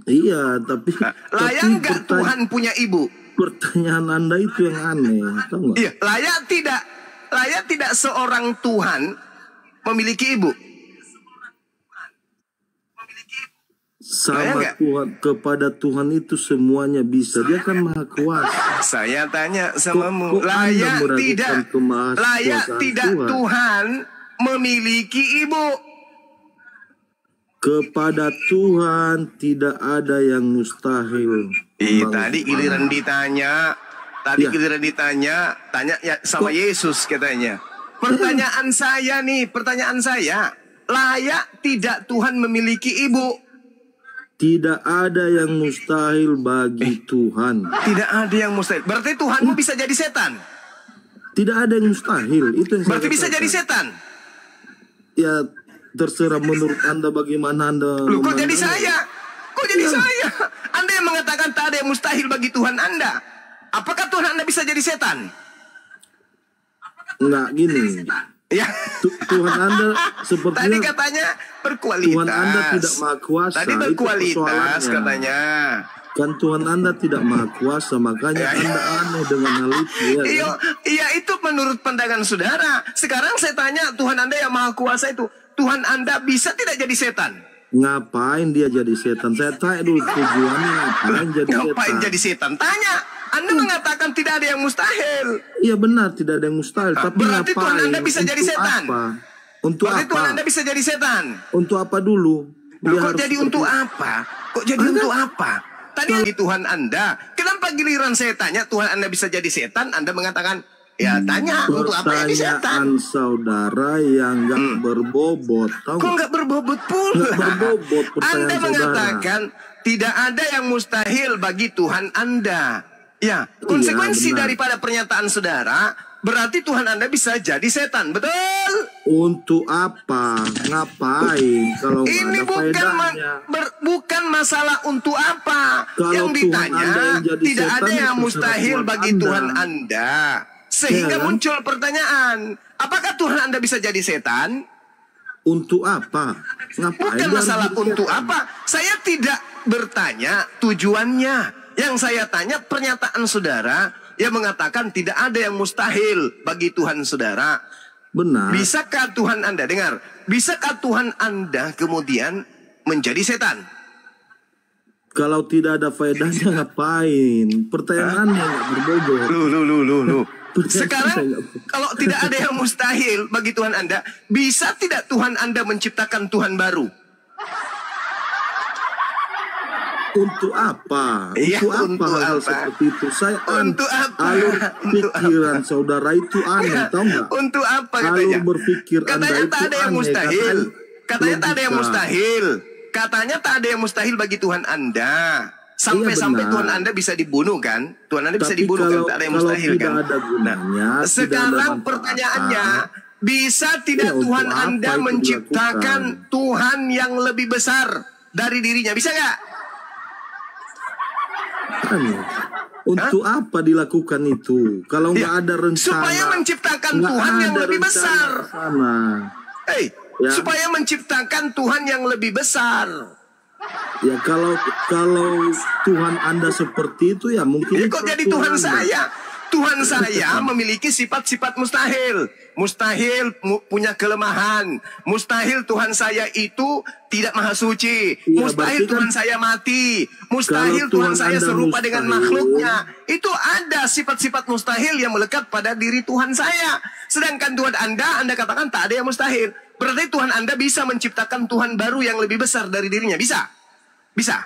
Iya, tapi layak nggak Tuhan punya ibu? Pertanyaan Anda itu yang aneh, tahu nggak? Iya, layak tidak seorang Tuhan memiliki ibu? Sama Tuhan, kepada Tuhan itu semuanya bisa. Dia kan maha kuasa. Saya tanya samamu, layak tidak Tuhan memiliki ibu? Kepada Tuhan tidak ada yang mustahil. Tadi giliran ditanya, tanya ya sama Yesus katanya. Pertanyaan saya, layak tidak Tuhan memiliki ibu? Tidak ada yang mustahil bagi Tuhan. Tidak ada yang mustahil. Berarti Tuhanmu bisa jadi setan? Tidak ada yang mustahil. Itu yang berarti bisa jadi setan? Ya, terserah menurut Anda bagaimana Anda. Loh, kok jadi saya? Anda yang mengatakan tak ada yang mustahil bagi Tuhan Anda. Apakah Tuhan Anda bisa jadi setan? Enggak gini. Ya. Tuhan Anda sepertinya. Tadi katanya berkualitas. Tuhan Anda tidak maha kuasa. Tadi berkualitas katanya. Kan Tuhan Anda tidak maha kuasa, makanya Anda aneh dengan hal itu. Ya, iya, itu menurut pandangan saudara. Sekarang saya tanya, Tuhan Anda yang maha kuasa itu, Tuhan Anda bisa tidak jadi setan? Ngapain dia jadi setan? Saya tanya dulu tujuannya ngapain jadi setan? Tanya. Anda mengatakan tidak ada yang mustahil. Iya benar, tidak ada yang mustahil. Tapi berarti ngapain? Tuhan Anda bisa jadi setan? Apa? Untuk berarti apa? Tuhan Anda bisa jadi setan? Untuk apa dulu? Kok jadi untuk apa? Kok jadi untuk apa? Tadi Tuhan Anda. Kenapa giliran saya tanya Tuhan Anda bisa jadi setan? Anda mengatakan, ya tanya untuk apa jadi setan? Pertanyaan saudara yang nggak berbobot. Tahu kok nggak berbobot pula? Nggak berbobot pertanyaan Anda mengatakan saudara. Tidak ada yang mustahil bagi Tuhan Anda. Ya, konsekuensi daripada pernyataan saudara, berarti Tuhan Anda bisa jadi setan, betul? Untuk apa? Ngapain? Kalau nggak Ini ada faedahnya. bukan masalah untuk apa. Kalau Yang Tuhan ditanya Anda yang jadi tidak setan, ada yang itu mustahil terserah bagi Anda. Tuhan Anda. Sehingga Ya kan? muncul pertanyaan, apakah Tuhan Anda bisa jadi setan? Untuk apa? Ngapain? Bukan dia masalah harus jadi untuk setan? apa. Saya tidak bertanya tujuannya. Yang saya tanya pernyataan saudara yang mengatakan tidak ada yang mustahil bagi Tuhan saudara. Benar. Bisakah Tuhan Anda, dengar, bisakah Tuhan Anda kemudian menjadi setan? Kalau tidak ada faedahnya ngapain? Pertanyaannya nggak berbobot. Lu. Pertanyaannya Sekarang nggak- kalau tidak ada yang mustahil bagi Tuhan Anda, bisa tidak Tuhan Anda menciptakan Tuhan baru? Untuk apa? Iya, Untuk apa untuk hal-hal apa? seperti itu? Saya Untuk apa? alur Untuk pikiran saudara itu aneh, tahu nggak? Untuk apa Alur katanya? berpikir Katanya Anda tak itu ada yang aneh, mustahil. Katanya tak ada yang logika. mustahil. Katanya tak ada yang mustahil bagi Tuhan Anda. Sampai-sampai benar. Tuhan Anda bisa dibunuh kan? Tuhan Anda bisa Tapi dibunuh kan? kalau- Tak ada yang kalau mustahil tidak kan? ada gunanya, tidak ada sekarang manfaatnya, pertanyaannya, bisa tidak ya, untuk Tuhan apa Anda itu menciptakan dilakukan? Tuhan yang lebih besar dari dirinya? Bisa nggak? Aneh. Untuk apa dilakukan itu? Kalau nggak Ya, ada rencana, supaya menciptakan nggak Tuhan yang ada lebih rencana besar. ke sana. Ya. Supaya menciptakan Tuhan yang lebih besar. Ya kalau Tuhan Anda seperti itu ya mungkin Ini itu kok jadi Tuhan Anda. saya? Tuhan saya memiliki sifat-sifat mustahil. Mustahil punya kelemahan. Mustahil Tuhan saya itu tidak maha suci. Iya, Mustahil berarti kan Tuhan saya mati. Mustahil kalau Tuhan Tuhan saya Anda serupa dengan mustahil, makhluknya. Itu ada sifat-sifat mustahil yang melekat pada diri Tuhan saya. Sedangkan Tuhan Anda katakan tak ada yang mustahil. Berarti Tuhan Anda bisa menciptakan Tuhan baru yang lebih besar dari dirinya. Bisa? Bisa?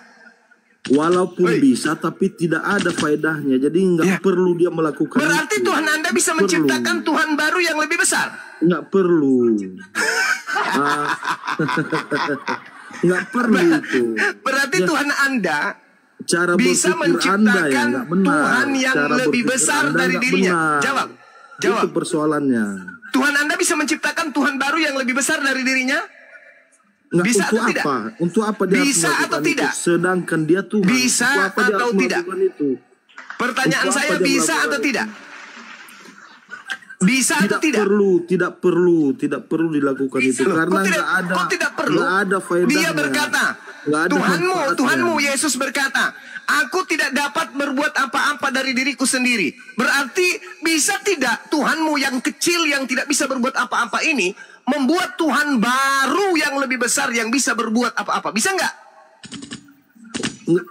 Walaupun Woi. bisa tapi tidak ada faedahnya. Jadi nggak Ya. perlu dia melakukan Berarti itu. Tuhan Anda bisa Perlu. menciptakan Tuhan baru yang lebih besar. Nggak perlu. Ah. Nggak perlu itu. Berarti Ya. Tuhan Anda Cara bisa berpikir Anda menciptakan yang nggak benar. Tuhan yang Cara lebih berpikir besar Anda dari nggak dirinya. benar. Jawab. Itu persoalannya. Tuhan Anda bisa menciptakan Tuhan baru yang lebih besar dari dirinya? Nggak, Bisa untuk atau tidak? apa? Untuk apa dia harus Bisa melakukan atau itu? tidak? Sedangkan dia Tuhan. Bisa Untuk apa dia atau harus tidak? melakukan itu? Pertanyaan Untuk apa saya dia bisa melakukan atau itu? tidak? Bisa atau tidak? Tidak perlu dilakukan itu Loh, karena kok tidak, nggak ada, kok tidak perlu? nggak ada faedahnya. Dia berkata, Nggak ada manfaatnya. Tuhanmu, Yesus berkata, aku tidak dapat berbuat apa-apa dari diriku sendiri. Berarti bisa tidak Tuhanmu yang kecil yang tidak bisa berbuat apa-apa ini membuat Tuhan baru yang lebih besar yang bisa berbuat apa-apa? Bisa nggak?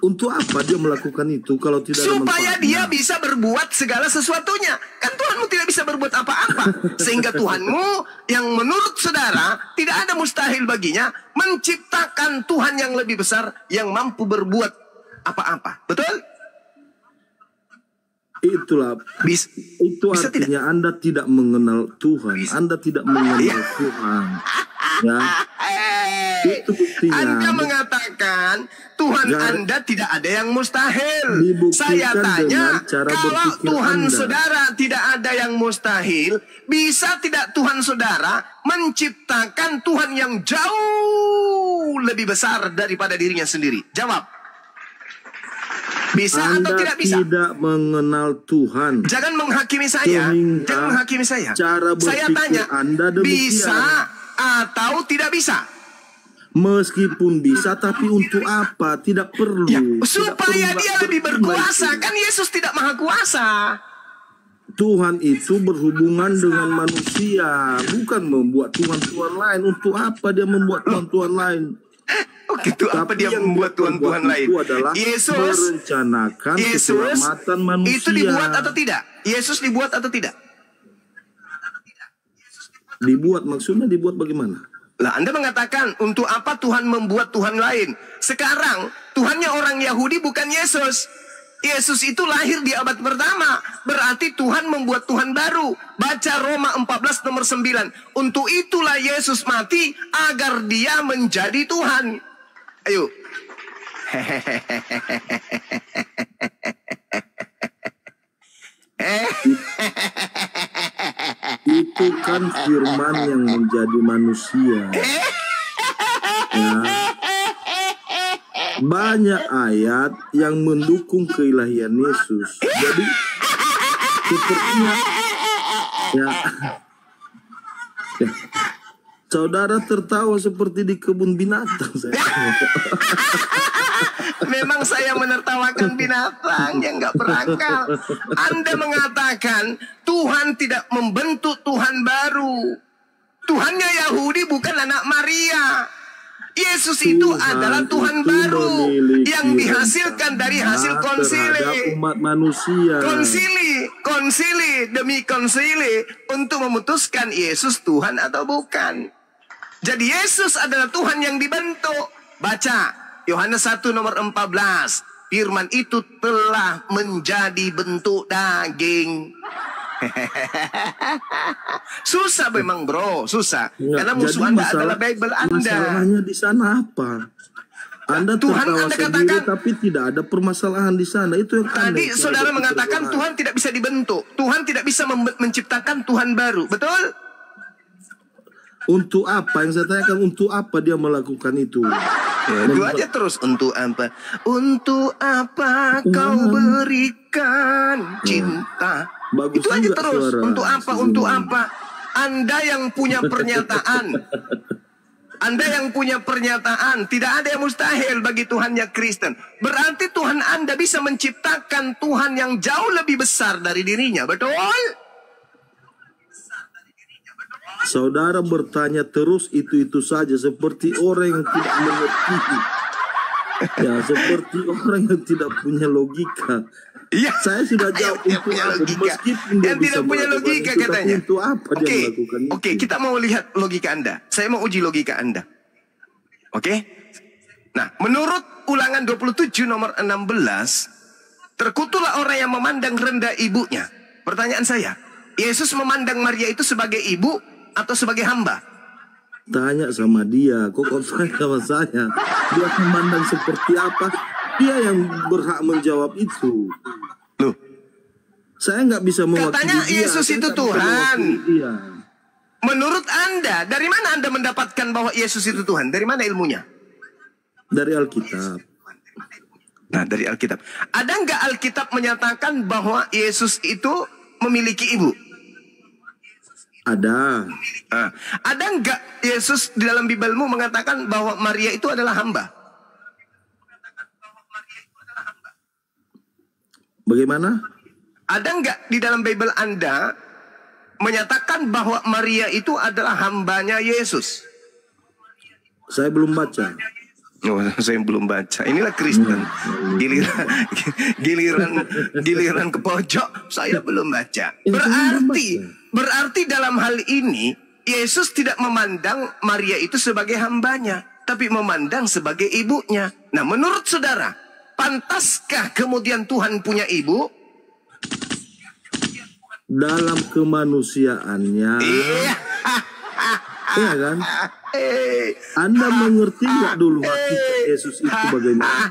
Untuk apa dia melakukan itu kalau tidak ada Supaya manfaatnya? dia bisa berbuat segala sesuatunya. Kan Tuhanmu tidak bisa berbuat apa-apa. Sehingga Tuhanmu yang menurut saudara tidak ada mustahil baginya menciptakan Tuhan yang lebih besar yang mampu berbuat apa-apa. Betul? Itulah Bisa. itu Bisa artinya Anda tidak mengenal Tuhan. Anda tidak mengenal Iya. Tuhan. Ya, itu buktinya. Anda mengatakan Tuhan Jangan- Anda tidak ada yang mustahil. Dibuktikan Saya tanya, dengan cara kalau berpikir Tuhan Anda. saudara tidak ada yang mustahil, bisa tidak Tuhan saudara menciptakan Tuhan yang jauh lebih besar daripada dirinya sendiri? Jawab. Bisa Anda atau tidak bisa? tidak mengenal Tuhan. Jangan menghakimi saya. Sehingga Jangan menghakimi saya. cara Saya berpikir tanya, Anda demikian. bisa atau tidak bisa? Meskipun bisa, tapi untuk apa? Tidak perlu. Ya, Tidak supaya perlu dia lebih berpercuma berkuasa. itu. Kan Yesus tidak maha kuasa. Tuhan itu berhubungan dengan manusia, bukan membuat Tuhan-Tuhan lain. Untuk apa dia membuat Tuhan-Tuhan lain? Oh gitu, apa Tapi dia yang membuat dia Tuhan-Tuhan perbuat lain? itu adalah Yesus merencanakan keselamatan manusia. itu dibuat atau tidak? Yesus dibuat atau tidak? Dibuat, maksudnya dibuat bagaimana? Lah Anda mengatakan untuk apa Tuhan membuat Tuhan lain? Sekarang Tuhannya orang Yahudi bukan Yesus. Yesus itu lahir di abad pertama. Berarti Tuhan membuat Tuhan baru. Baca Roma 14 nomor 9. Untuk itulah Yesus mati agar dia menjadi Tuhan. Ayo. bukan firman yang menjadi manusia. Ya. Banyak ayat yang mendukung keilahian Yesus. Jadi sepertinya ya, saudara tertawa seperti di kebun binatang. Memang saya menertawakan binatang yang nggak berakal. Anda mengatakan Tuhan tidak membentuk Tuhan baru. Tuhannya Yahudi bukan anak Maria. Yesus itu adalah Tuhan baru yang dihasilkan dari hasil konsili. Umat manusia. Konsili demi konsili untuk memutuskan Yesus Tuhan atau bukan. Jadi Yesus adalah Tuhan yang dibentuk. Baca Yohanes 1 nomor 14. Firman itu telah menjadi bentuk daging. Susah memang bro, susah. Karena musuh Anda adalah Bible Anda. Masalahnya di sana apa? Anda Tuhan tertawa Anda sendiri, katakan, tapi tidak ada permasalahan di sana. Itu yang tadi saudara mengatakan Tuhan tidak bisa dibentuk. Tuhan tidak bisa menciptakan Tuhan baru. Betul? Untuk apa? Yang saya tanyakan, untuk apa dia melakukan itu? Itu aja terus. Untuk apa? Untuk apa kau berikan cinta? Bagus itu aja terus. suara. Untuk apa? Untuk apa? Anda yang punya pernyataan. Anda yang punya pernyataan. Tidak ada yang mustahil bagi Tuhannya Kristen. Berarti Tuhan Anda bisa menciptakan Tuhan yang jauh lebih besar dari dirinya. Betul? Saudara bertanya terus itu saja, seperti orang yang tidak mengerti. Ya, seperti orang yang tidak punya logika. Iya. Saya sudah jawab untuk apa, meskipun dia yang bisa tidak punya logika itu, katanya. Tapi untuk apa dia melakukan itu? Oke, kita mau lihat logika Anda. Saya mau uji logika Anda. Oke? Nah, menurut Ulangan 27 nomor 16, terkutuklah orang yang memandang rendah ibunya. Pertanyaan saya, Yesus memandang Maria itu sebagai ibu atau sebagai hamba? Tanya sama dia, kok tanya sama saya? Dia memandang seperti apa? Dia yang berhak menjawab itu. Loh, saya nggak bisa mewakili katanya dia. Yesus Saya itu nggak bisa Tuhan. mewakili dia. Menurut Anda, dari mana Anda mendapatkan bahwa Yesus itu Tuhan? Dari mana ilmunya? Dari Alkitab. Nah, dari Alkitab. Ada nggak Alkitab menyatakan bahwa Yesus itu memiliki ibu? Ada. Nah, ada nggak Yesus di dalam Bibelmu mengatakan bahwa Maria itu adalah hamba? Bagaimana? Ada nggak di dalam Bible Anda menyatakan bahwa Maria itu adalah hambanya Yesus? Saya belum baca. Oh, saya belum baca. Inilah Kristen. Giliran ke pojok, saya belum baca. Berarti dalam hal ini Yesus tidak memandang Maria itu sebagai hambanya, tapi memandang sebagai ibunya. Nah, menurut saudara, pantaskah kemudian Tuhan punya ibu? Dalam kemanusiaannya. Iya kan? Anda mengerti nggak dulu hakikat Yesus itu bagaimana?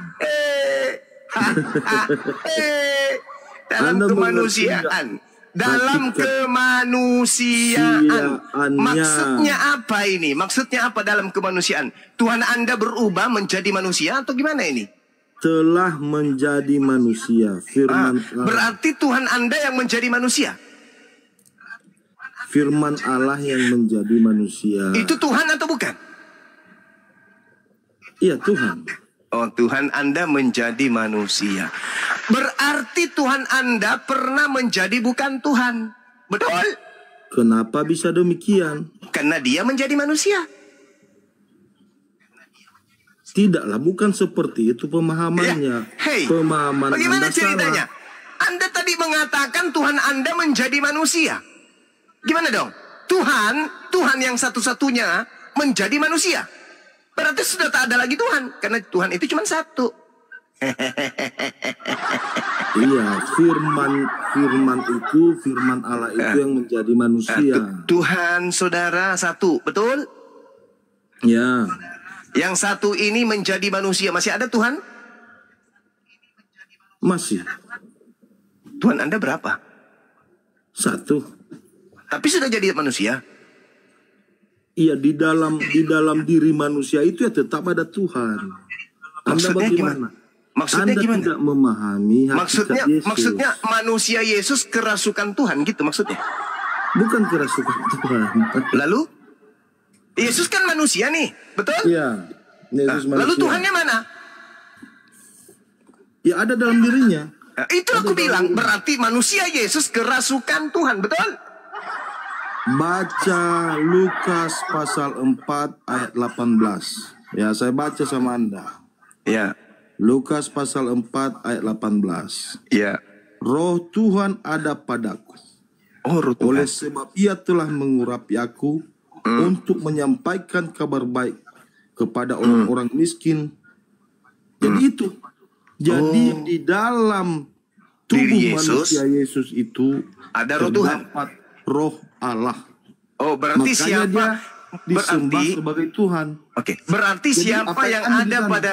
Dalam kemanusiaan. Dalam kemanusiaan. Maksudnya apa ini? Maksudnya apa dalam kemanusiaan? Tuhan Anda berubah menjadi manusia atau gimana ini? Telah menjadi manusia. Firman berarti Tuhan Anda yang menjadi manusia. Firman Allah yang menjadi manusia. Itu Tuhan atau bukan? Iya, Tuhan. Oh, Tuhan Anda menjadi manusia. Berarti Tuhan Anda pernah menjadi bukan Tuhan. Betul? Kenapa bisa demikian? Karena dia menjadi manusia. Tidaklah, bukan seperti itu pemahamannya. Pemahaman bagaimana Anda ceritanya? salah. Anda tadi mengatakan Tuhan Anda menjadi manusia. Gimana dong? Tuhan yang satu-satunya menjadi manusia. Berarti sudah tak ada lagi Tuhan. Karena Tuhan itu cuma satu. Iya, firman Allah itu yang menjadi manusia. Tuhan saudara satu, betul? Ya. Yang satu ini menjadi manusia. Masih ada Tuhan? Masih. Tuhan Anda berapa? Satu. tapi sudah jadi manusia. Iya, di dalam diri manusia itu ya tetap ada Tuhan. Anda Maksudnya bagaimana? Maksudnya Anda gimana? tidak memahami hakikat Yesus. Maksudnya manusia Yesus kerasukan Tuhan gitu maksudnya. Bukan kerasukan Tuhan. Lalu Yesus kan manusia nih, betul? Iya. Yesus Nah, lalu manusia. Tuhannya mana? Ya ada dalam dirinya. Nah, itu aku bilang berarti manusia Yesus kerasukan Tuhan, betul? Baca Lukas pasal 4 ayat 18. Ya, saya baca sama Anda. Ya, Lukas pasal 4 ayat 18. ya. Roh Tuhan ada padaku. Oh, Roh Tuhan. Oleh sebab ia telah mengurapi aku untuk menyampaikan kabar baik kepada orang-orang miskin. Jadi itu. Jadi di dalam tubuh Diri Yesus, manusia Yesus itu ada Roh Tuhan. terdapat Roh Allah. Oh, berarti Makanya siapa? dia disembah Berarti, sebagai Tuhan. oke. Berarti Jadi siapa apa yang yang ada di ada sana? pada?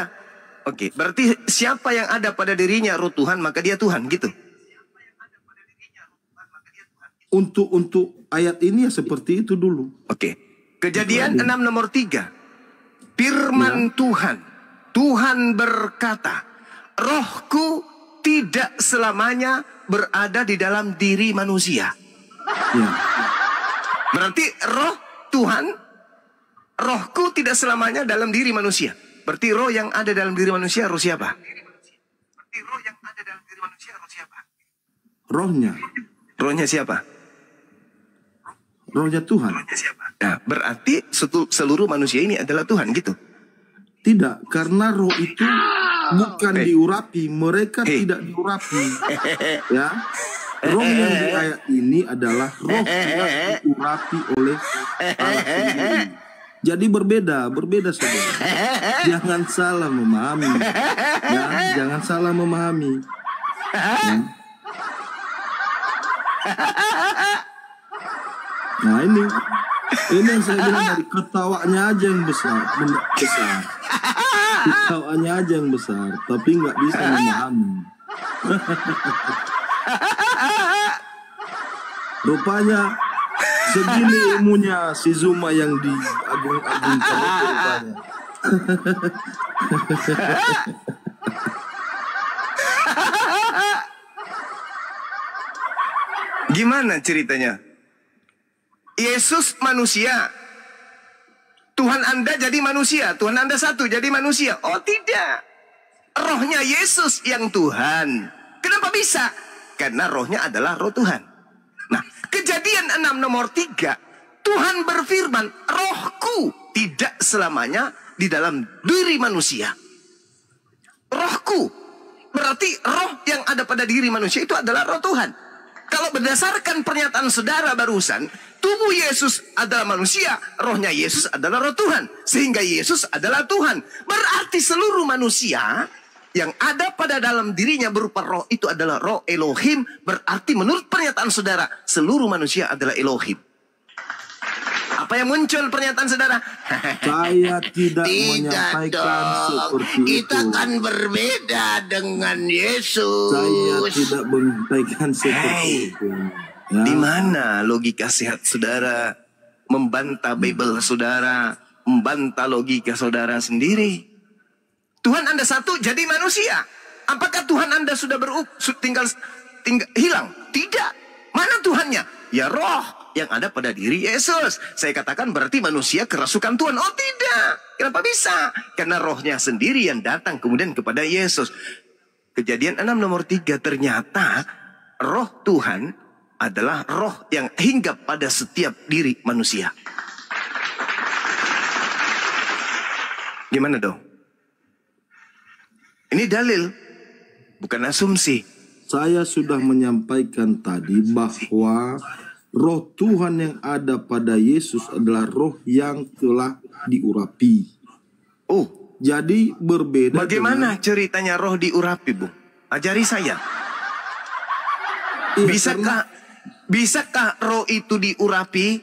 Oke. Berarti siapa yang ada pada dirinya Roh Tuhan maka dia Tuhan gitu. Untuk ayat ini ya seperti itu dulu. Oke. Kejadian 6 nomor 3. Firman Tuhan berkata, Rohku tidak selamanya berada di dalam diri manusia. Ya. Berarti roh Tuhan, rohku tidak selamanya dalam diri manusia. Berarti roh yang ada dalam diri manusia, roh siapa? Rohnya. Rohnya siapa? Rohnya Tuhan. Nah, berarti seluruh manusia ini adalah Tuhan gitu. Tidak, karena roh itu bukan diurapi, mereka tidak diurapi. Ya. Roh yang di ayat ini adalah roh yang diurapi oleh Allah sendiri. Jadi berbeda saudara. Jangan salah memahami. Ya, jangan salah memahami. Ya. Nah ini yang saya bilang dari ketawanya aja yang besar. Ketawanya aja yang besar, tapi nggak bisa memahami. Rupanya segini ilmunya si Zuma yang diagung-agungkan itu rupanya. Gimana ceritanya? Yesus manusia. Tuhan Anda jadi manusia. Tuhan Anda satu jadi manusia. Oh tidak. Rohnya Yesus yang Tuhan. Kenapa bisa? Karena rohnya adalah roh Tuhan. Nah, Kejadian 6 nomor 3. Tuhan berfirman, rohku tidak selamanya di dalam diri manusia. Rohku. Berarti roh yang ada pada diri manusia itu adalah roh Tuhan. Kalau berdasarkan pernyataan saudara barusan, tubuh Yesus adalah manusia, rohnya Yesus adalah roh Tuhan. Sehingga Yesus adalah Tuhan. Berarti seluruh manusia yang ada pada dalam dirinya berupa roh itu adalah roh Elohim. Berarti menurut pernyataan saudara, seluruh manusia adalah Elohim. Apa yang muncul pernyataan saudara? Saya tidak menyampaikan seperti itu. Kita kan berbeda dengan Yesus. Saya tidak menyampaikan seperti itu. Ya. Di mana logika sehat saudara membantah Bible saudara, membantah logika saudara sendiri? Tuhan Anda satu jadi manusia. Apakah Tuhan Anda sudah tinggal hilang? Tidak. Mana Tuhannya? Ya roh yang ada pada diri Yesus. Saya katakan berarti manusia kerasukan Tuhan. Oh tidak. Kenapa bisa? Karena rohnya sendiri yang datang kemudian kepada Yesus. Kejadian 6 nomor 3 ternyata roh Tuhan adalah roh yang hinggap pada setiap diri manusia. Gimana dong? Ini dalil, bukan asumsi. Saya sudah menyampaikan tadi bahwa roh Tuhan yang ada pada Yesus adalah roh yang telah diurapi. Oh, jadi berbeda. Bagaimana ceritanya roh diurapi, Bung? Ajari saya. Iya, Bisakah roh itu diurapi?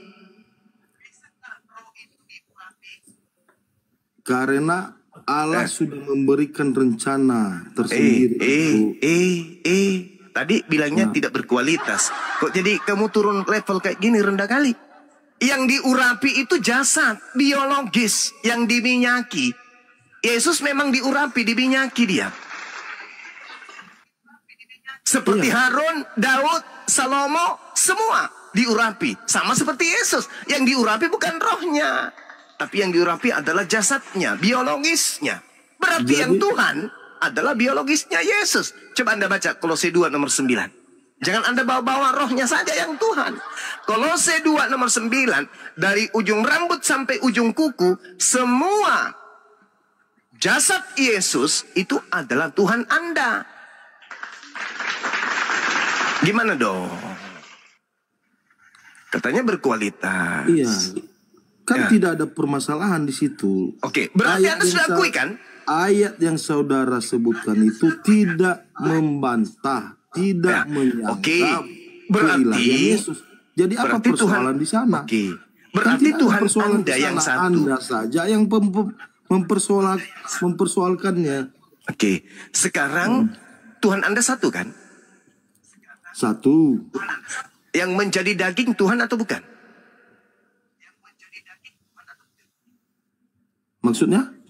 Karena Allah sudah memberikan rencana tersendiri. tadi bilangnya tidak berkualitas. Kok jadi kamu turun level kayak gini, rendah kali. Yang diurapi itu jasad biologis yang diminyaki. Yesus memang diurapi, diminyaki dia. Seperti Harun, Daud, Salomo, semua diurapi. Sama seperti Yesus. Yang diurapi bukan rohnya, tapi yang diurapi adalah jasadnya, biologisnya. Berarti yang Tuhan adalah biologisnya Yesus. Coba Anda baca Kolose 2 nomor 9. Jangan Anda bawa-bawa rohnya saja yang Tuhan. Kolose 2 nomor 9. Dari ujung rambut sampai ujung kuku, semua jasad Yesus itu adalah Tuhan Anda. Gimana dong? Katanya berkualitas. Iya. Kan tidak ada permasalahan di situ. Oke, berarti Anda sudah akui kan? Ayat yang saudara sebutkan itu tidak membantah, tidak menyangka keilahian Yesus. Jadi apa persoalan di sana? Oke. Berarti Tuhan Anda yang satu. Anda saja yang mempersoalkannya. Oke. Sekarang Tuhan Anda satu kan? Satu. Yang menjadi daging Tuhan atau bukan? Maksudnya?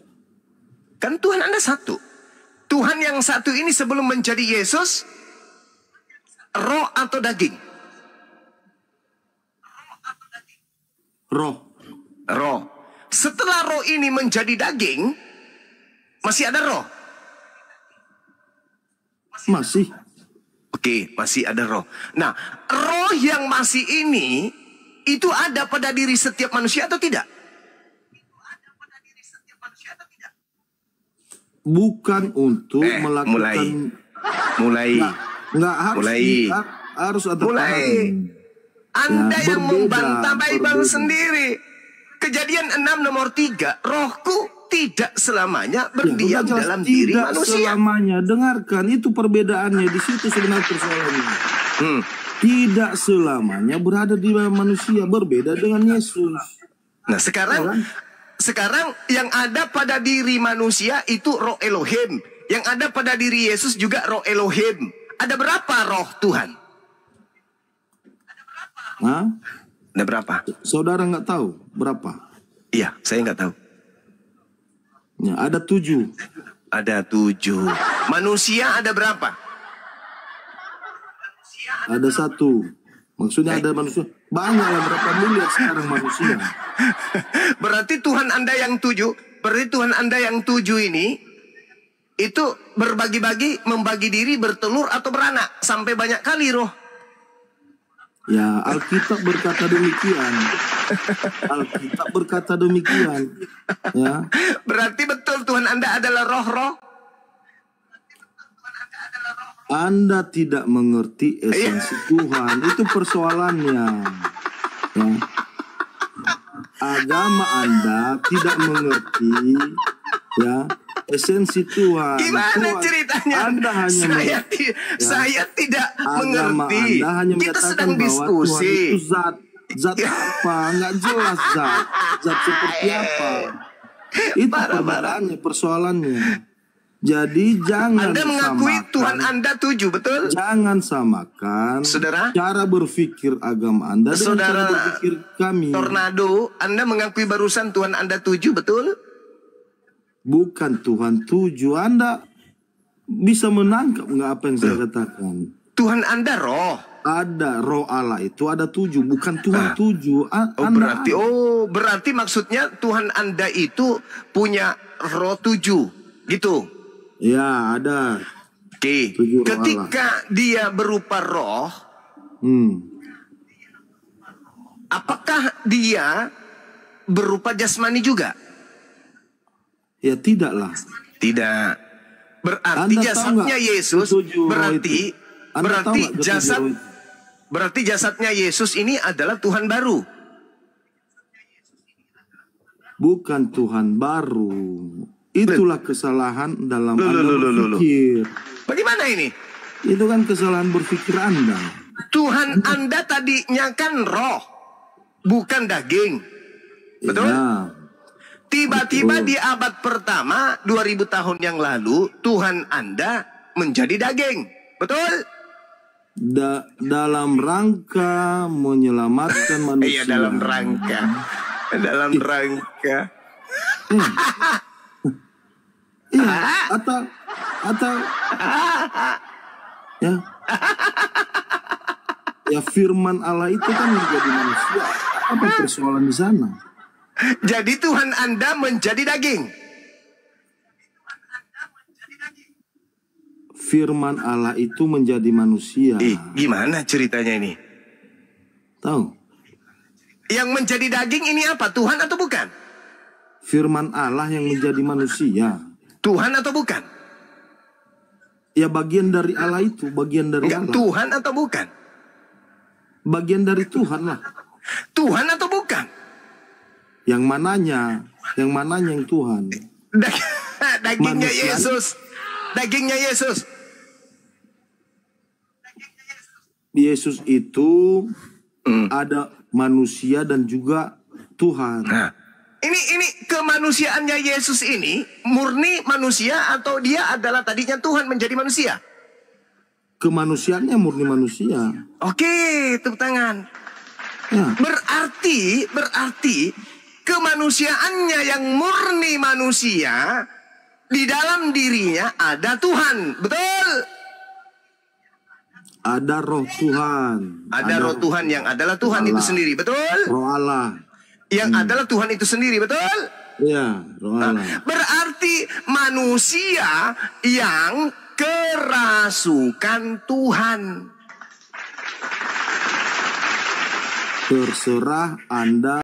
Kan Tuhan Anda satu. Tuhan yang satu ini sebelum menjadi Yesus, roh atau daging? Roh. Roh. Setelah roh ini menjadi daging, masih ada roh? Masih. Oke, masih ada roh. Nah, roh yang masih ini, itu ada pada diri setiap manusia atau tidak? Bukan untuk melakukan mulai harus ada Anda yang membantah Bible sendiri. Kejadian 6 nomor 3, rohku tidak selamanya berdiam dalam diri manusia. Selamanya, dengarkan itu perbedaannya di situ sebenarnya persoalannya. Tidak selamanya berada di manusia, berbeda dengan Yesus. Nah, sekarang yang ada pada diri manusia itu roh Elohim. Yang ada pada diri Yesus juga roh Elohim. Ada berapa roh Tuhan? Hah? Ada berapa? Saudara nggak tahu berapa? Iya, saya nggak tahu. Ya, ada 7. Ada 7. Manusia ada berapa? Ada 1. Maksudnya ada manusia. Banyak lah, berapa miliar sekarang manusia. Berarti Tuhan Anda yang 7. Berarti Tuhan Anda yang 7 ini, itu berbagi-bagi, membagi diri, bertelur atau beranak. Sampai banyak kali roh. Ya, Alkitab berkata demikian. Alkitab berkata demikian. Ya. Berarti betul Tuhan Anda adalah roh-roh. Anda tidak mengerti esensi Tuhan. Itu persoalannya. Ya. Agama Anda tidak mengerti ya esensi Tuhan. Gimana ceritanya? Anda hanya saya tidak agama mengerti. Anda hanya Kita menyatakan sedang bahwa diskusi. Tuhan itu zat apa? Nggak jelas zat seperti apa. Itu perbedaannya, persoalannya. Jadi jangan Anda mengakui samakan, Tuhan Anda 7, betul? Jangan samakan Saudara, cara berpikir agama Anda dengan cara berpikir kami. Tornado, Anda mengakui barusan Tuhan Anda 7, betul? Bukan Tuhan 7. Anda bisa menangkap nggak apa yang saya katakan? Tuhan Anda roh. Ada roh Allah itu ada 7, bukan Tuhan 7. Berarti maksudnya Tuhan Anda itu punya roh 7, gitu? Ya, ada. Oke. Ketika dia berupa roh, apakah dia berupa jasmani juga? Ya, tidaklah. Tidak. Berarti jasadnya Yesus, berarti jasadnya Yesus ini adalah Tuhan baru. Bukan Tuhan baru. Itulah kesalahan dalam Anda berpikir. Bagaimana ini? Itu kan kesalahan berpikir Anda. Tuhan Anda tadinya kan roh, bukan daging. Betul? Ya, tiba-tiba di abad pertama, 2000 tahun yang lalu, Tuhan Anda menjadi daging. Betul? dalam rangka menyelamatkan manusia. Iya, dalam rangka. Dalam rangka. Iya, atau ya. Ya firman Allah itu kan menjadi manusia. Apa persoalan di sana? Jadi Tuhan Anda menjadi daging. Firman Allah itu menjadi manusia. Gimana ceritanya ini? Tahu? Yang menjadi daging ini apa? Tuhan atau bukan? Firman Allah yang menjadi manusia. Tuhan atau bukan? Ya bagian dari Allah itu, bagian dari Allah. Tuhan atau bukan? Bagian dari Tuhan lah. Tuhan atau bukan? Yang mananya yang Tuhan? Dagingnya Manusia. Yesus. Dagingnya Yesus. Yesus itu ada manusia dan juga Tuhan. Nah, ini kemanusiaannya Yesus ini murni manusia atau dia adalah tadinya Tuhan menjadi manusia? Kemanusiaannya murni manusia. Oke, tepuk tangan. Ya. Berarti kemanusiaannya yang murni manusia, di dalam dirinya ada Tuhan, betul? Ada roh Tuhan. Ada roh Tuhan yang adalah Tuhan Allah. itu sendiri, betul? Roh Allah. Yang adalah Tuhan itu sendiri, betul? Ya, roh Allah. Berarti manusia yang kerasukan Tuhan. Terserah Anda